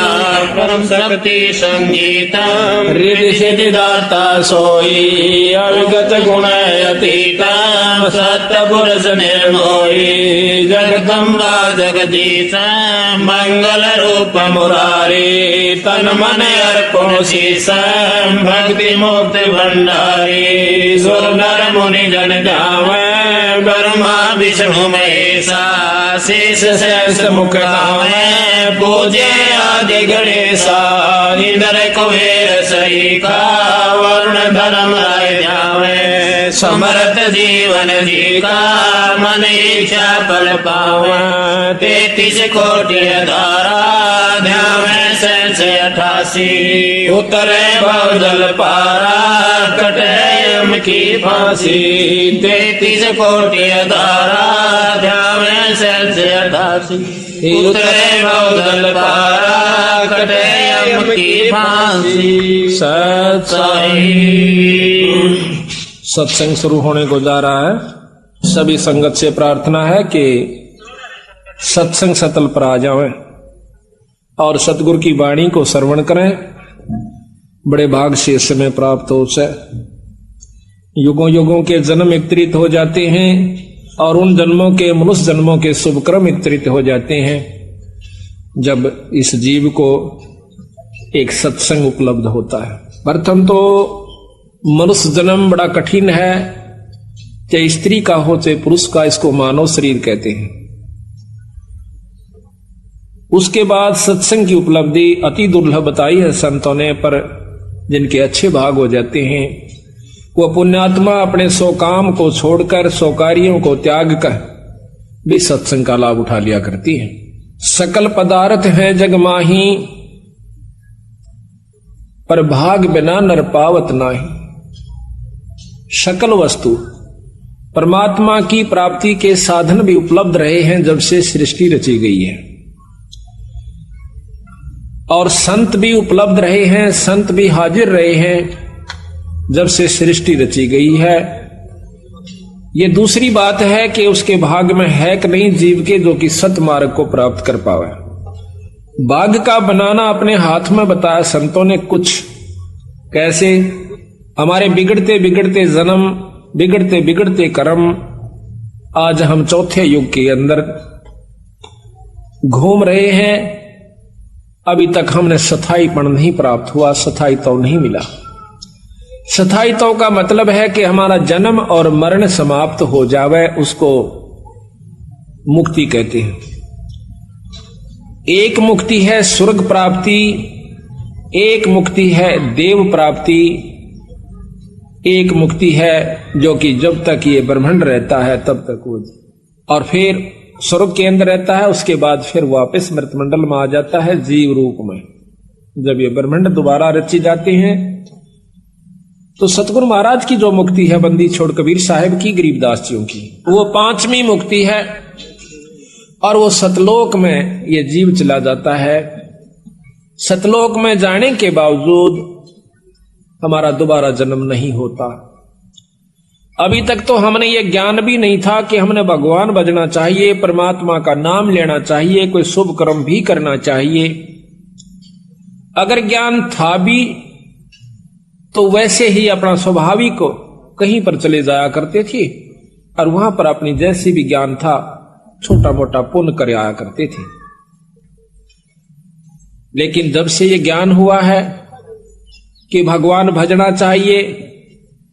परम शक्ति संगीता रिद्धि सिद्धि दाता सोई अविगत गुण अतीता सत्य पुरुष निर्मोही जगदम्बा जगदीश मंगल रूप मुरारी तन मन अर्पण शीश भक्ति मुक्ति भंडारी सुर नर मुनि जन जावे ब्रह्मा विष्णु महेशा शेष शेष मुख गावे पूजे आदि गणेशा इंद्र कुबेर सहिका वरुण धर्म राय जावे समर्थ जीवन जी का मन इच्छा पल पावे 33 कोटि धारा ध्यान से 88 उतरे भवजल पारा कटे यम की फांसी 33 कोटि धारा ध्यान से 88 उतरे भवजल पारा कटे यम की फांसी। सत्संग शुरू होने को जा रहा है। सभी संगत से प्रार्थना है कि सत्संग सतल पर आ जाएं और सतगुरु की वाणी को श्रवण करें। बड़े भाग से समय प्राप्त हो से युगों युगों के जन्म वितरित हो जाते हैं और उन जन्मों के मनुष्य जन्मों के शुभ कर्म वितरित हो जाते हैं जब इस जीव को एक सत्संग उपलब्ध होता है। प्रथम तो मनुष्य जन्म बड़ा कठिन है, चाहे स्त्री का हो चाहे पुरुष का, इसको मानव शरीर कहते हैं। उसके बाद सत्संग की उपलब्धि अति दुर्लभ बताई है संतों ने, पर जिनके अच्छे भाग हो जाते हैं वो पुण्यात्मा अपने सौ काम को छोड़कर, सौ कार्यों को त्याग कर भी सत्संग का लाभ उठा लिया करती है। सकल पदार्थ है जग माही पर भाग बिना नर पावत नाही। सकल वस्तु परमात्मा की प्राप्ति के साधन भी उपलब्ध रहे हैं जब से सृष्टि रची गई है, और संत भी उपलब्ध रहे हैं, संत भी हाजिर रहे हैं जब से सृष्टि रची गई है। ये दूसरी बात है कि उसके भाग में है कि नहीं जीव के जो कि सत मार्ग को प्राप्त कर पावे। बाग का बनाना अपने हाथ में बताया संतों ने कुछ। कैसे? हमारे बिगड़ते बिगड़ते जन्म, बिगड़ते बिगड़ते कर्म, आज हम चौथे युग के अंदर घूम रहे हैं। अभी तक हमने सथाईपन नहीं प्राप्त हुआ, सथाई तो नहीं मिला। स्थायित्व का मतलब है कि हमारा जन्म और मरण समाप्त हो जावे, उसको मुक्ति कहते हैं। एक मुक्ति है स्वर्ग प्राप्ति, एक मुक्ति है देव प्राप्ति, एक मुक्ति है जो कि जब तक ये ब्रह्मांड रहता है तब तक वो, और फिर स्वर्ग के अंदर रहता है, उसके बाद फिर वापस मृतमंडल में आ जाता है जीव रूप में। जब ये ब्रह्मांड दोबारा रची जाते हैं तो सतगुरु महाराज की जो मुक्ति है, बंदी छोड़ कबीर साहब की, गरीबदास जियों की, वो 5वीं मुक्ति है। और वो सतलोक में ये जीव चला जाता है। सतलोक में जाने के बावजूद हमारा दोबारा जन्म नहीं होता। अभी तक तो हमने ये ज्ञान भी नहीं था कि हमने भगवान भजना चाहिए, परमात्मा का नाम लेना चाहिए, कोई शुभ कर्म भी करना चाहिए। अगर ज्ञान था भी तो वैसे ही अपना स्वाभाविक कहीं पर चले जाया करते थे और वहां पर अपनी जैसी भी ज्ञान था छोटा मोटा पुण्य कर आया करते थे। लेकिन जब से ये ज्ञान हुआ है कि भगवान भजना चाहिए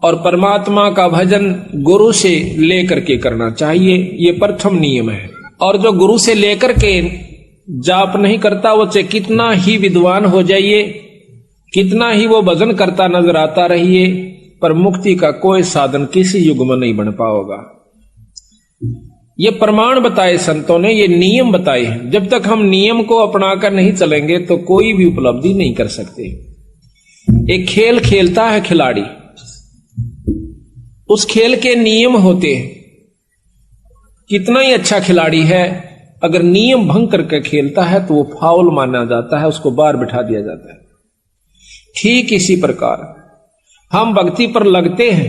और परमात्मा का भजन गुरु से लेकर के करना चाहिए, ये प्रथम नियम है। और जो गुरु से लेकर के जाप नहीं करता, वो चाहे कितना ही विद्वान हो जाइए, कितना ही वो भजन करता नजर आता रहिए, पर मुक्ति का कोई साधन किसी युग में नहीं बन पाओगा। ये प्रमाण बताए संतों ने, ये नियम बताए हैं। जब तक हम नियम को अपनाकर नहीं चलेंगे तो कोई भी उपलब्धि नहीं कर सकते। एक खेल खेलता है खिलाड़ी, उस खेल के नियम होते हैं। कितना ही अच्छा खिलाड़ी है, अगर नियम भंग करके खेलता है तो वो फाउल माना जाता है, उसको बाहर बिठा दिया जाता है। ठीक इसी प्रकार हम भक्ति पर लगते हैं,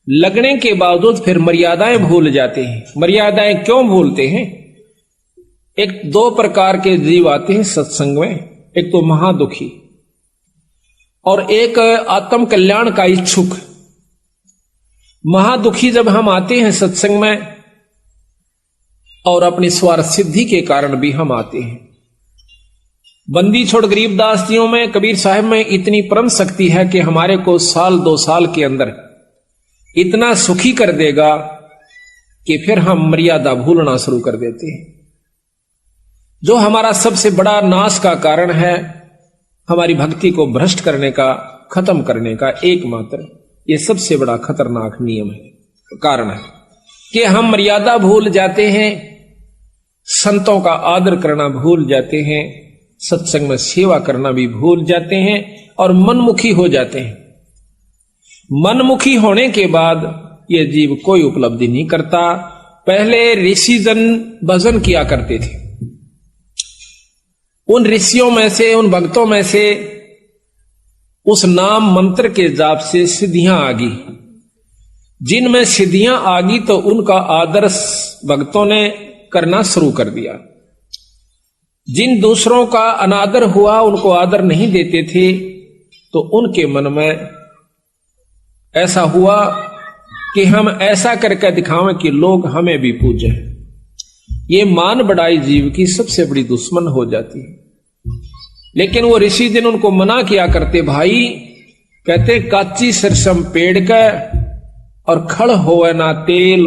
लगने के बावजूद फिर मर्यादाएं भूल जाते हैं। मर्यादाएं क्यों भूलते हैं? एक 2 प्रकार के जीव आते हैं सत्संग में, एक तो महादुखी और एक आत्म कल्याण का इच्छुक। महादुखी जब हम आते हैं सत्संग में, और अपनी स्वार्थ सिद्धि के कारण भी हम आते हैं। बंदी छोड़ गरीबदास जियों में, कबीर साहब में इतनी परम शक्ति है कि हमारे को 1-2 साल के अंदर इतना सुखी कर देगा कि फिर हम मर्यादा भूलना शुरू कर देते हैं। जो हमारा सबसे बड़ा नाश का कारण है, हमारी भक्ति को भ्रष्ट करने का, खत्म करने का एकमात्र ये सबसे बड़ा खतरनाक नियम है, कारण है कि हम मर्यादा भूल जाते हैं, संतों का आदर करना भूल जाते हैं, सत्संग में सेवा करना भी भूल जाते हैं और मनमुखी हो जाते हैं। मनमुखी होने के बाद ये जीव कोई उपलब्धि नहीं करता। पहले ऋषि जन भजन किया करते थे, उन ऋषियों में से, उन भक्तों में से उस नाम मंत्र के जाप से सिद्धियां आ गई। जिनमें सिद्धियां आ गई तो उनका आदर भक्तों ने करना शुरू कर दिया। जिन दूसरों का अनादर हुआ, उनको आदर नहीं देते थे, तो उनके मन में ऐसा हुआ कि हम ऐसा करके दिखावें कि लोग हमें भी पूजें। ये मान बढ़ाई जीव की सबसे बड़ी दुश्मन हो जाती है। लेकिन वो ऋषि दिन उनको मना किया करते, भाई कहते काची सरसम पेड़ का और खड़ होवे ना तेल,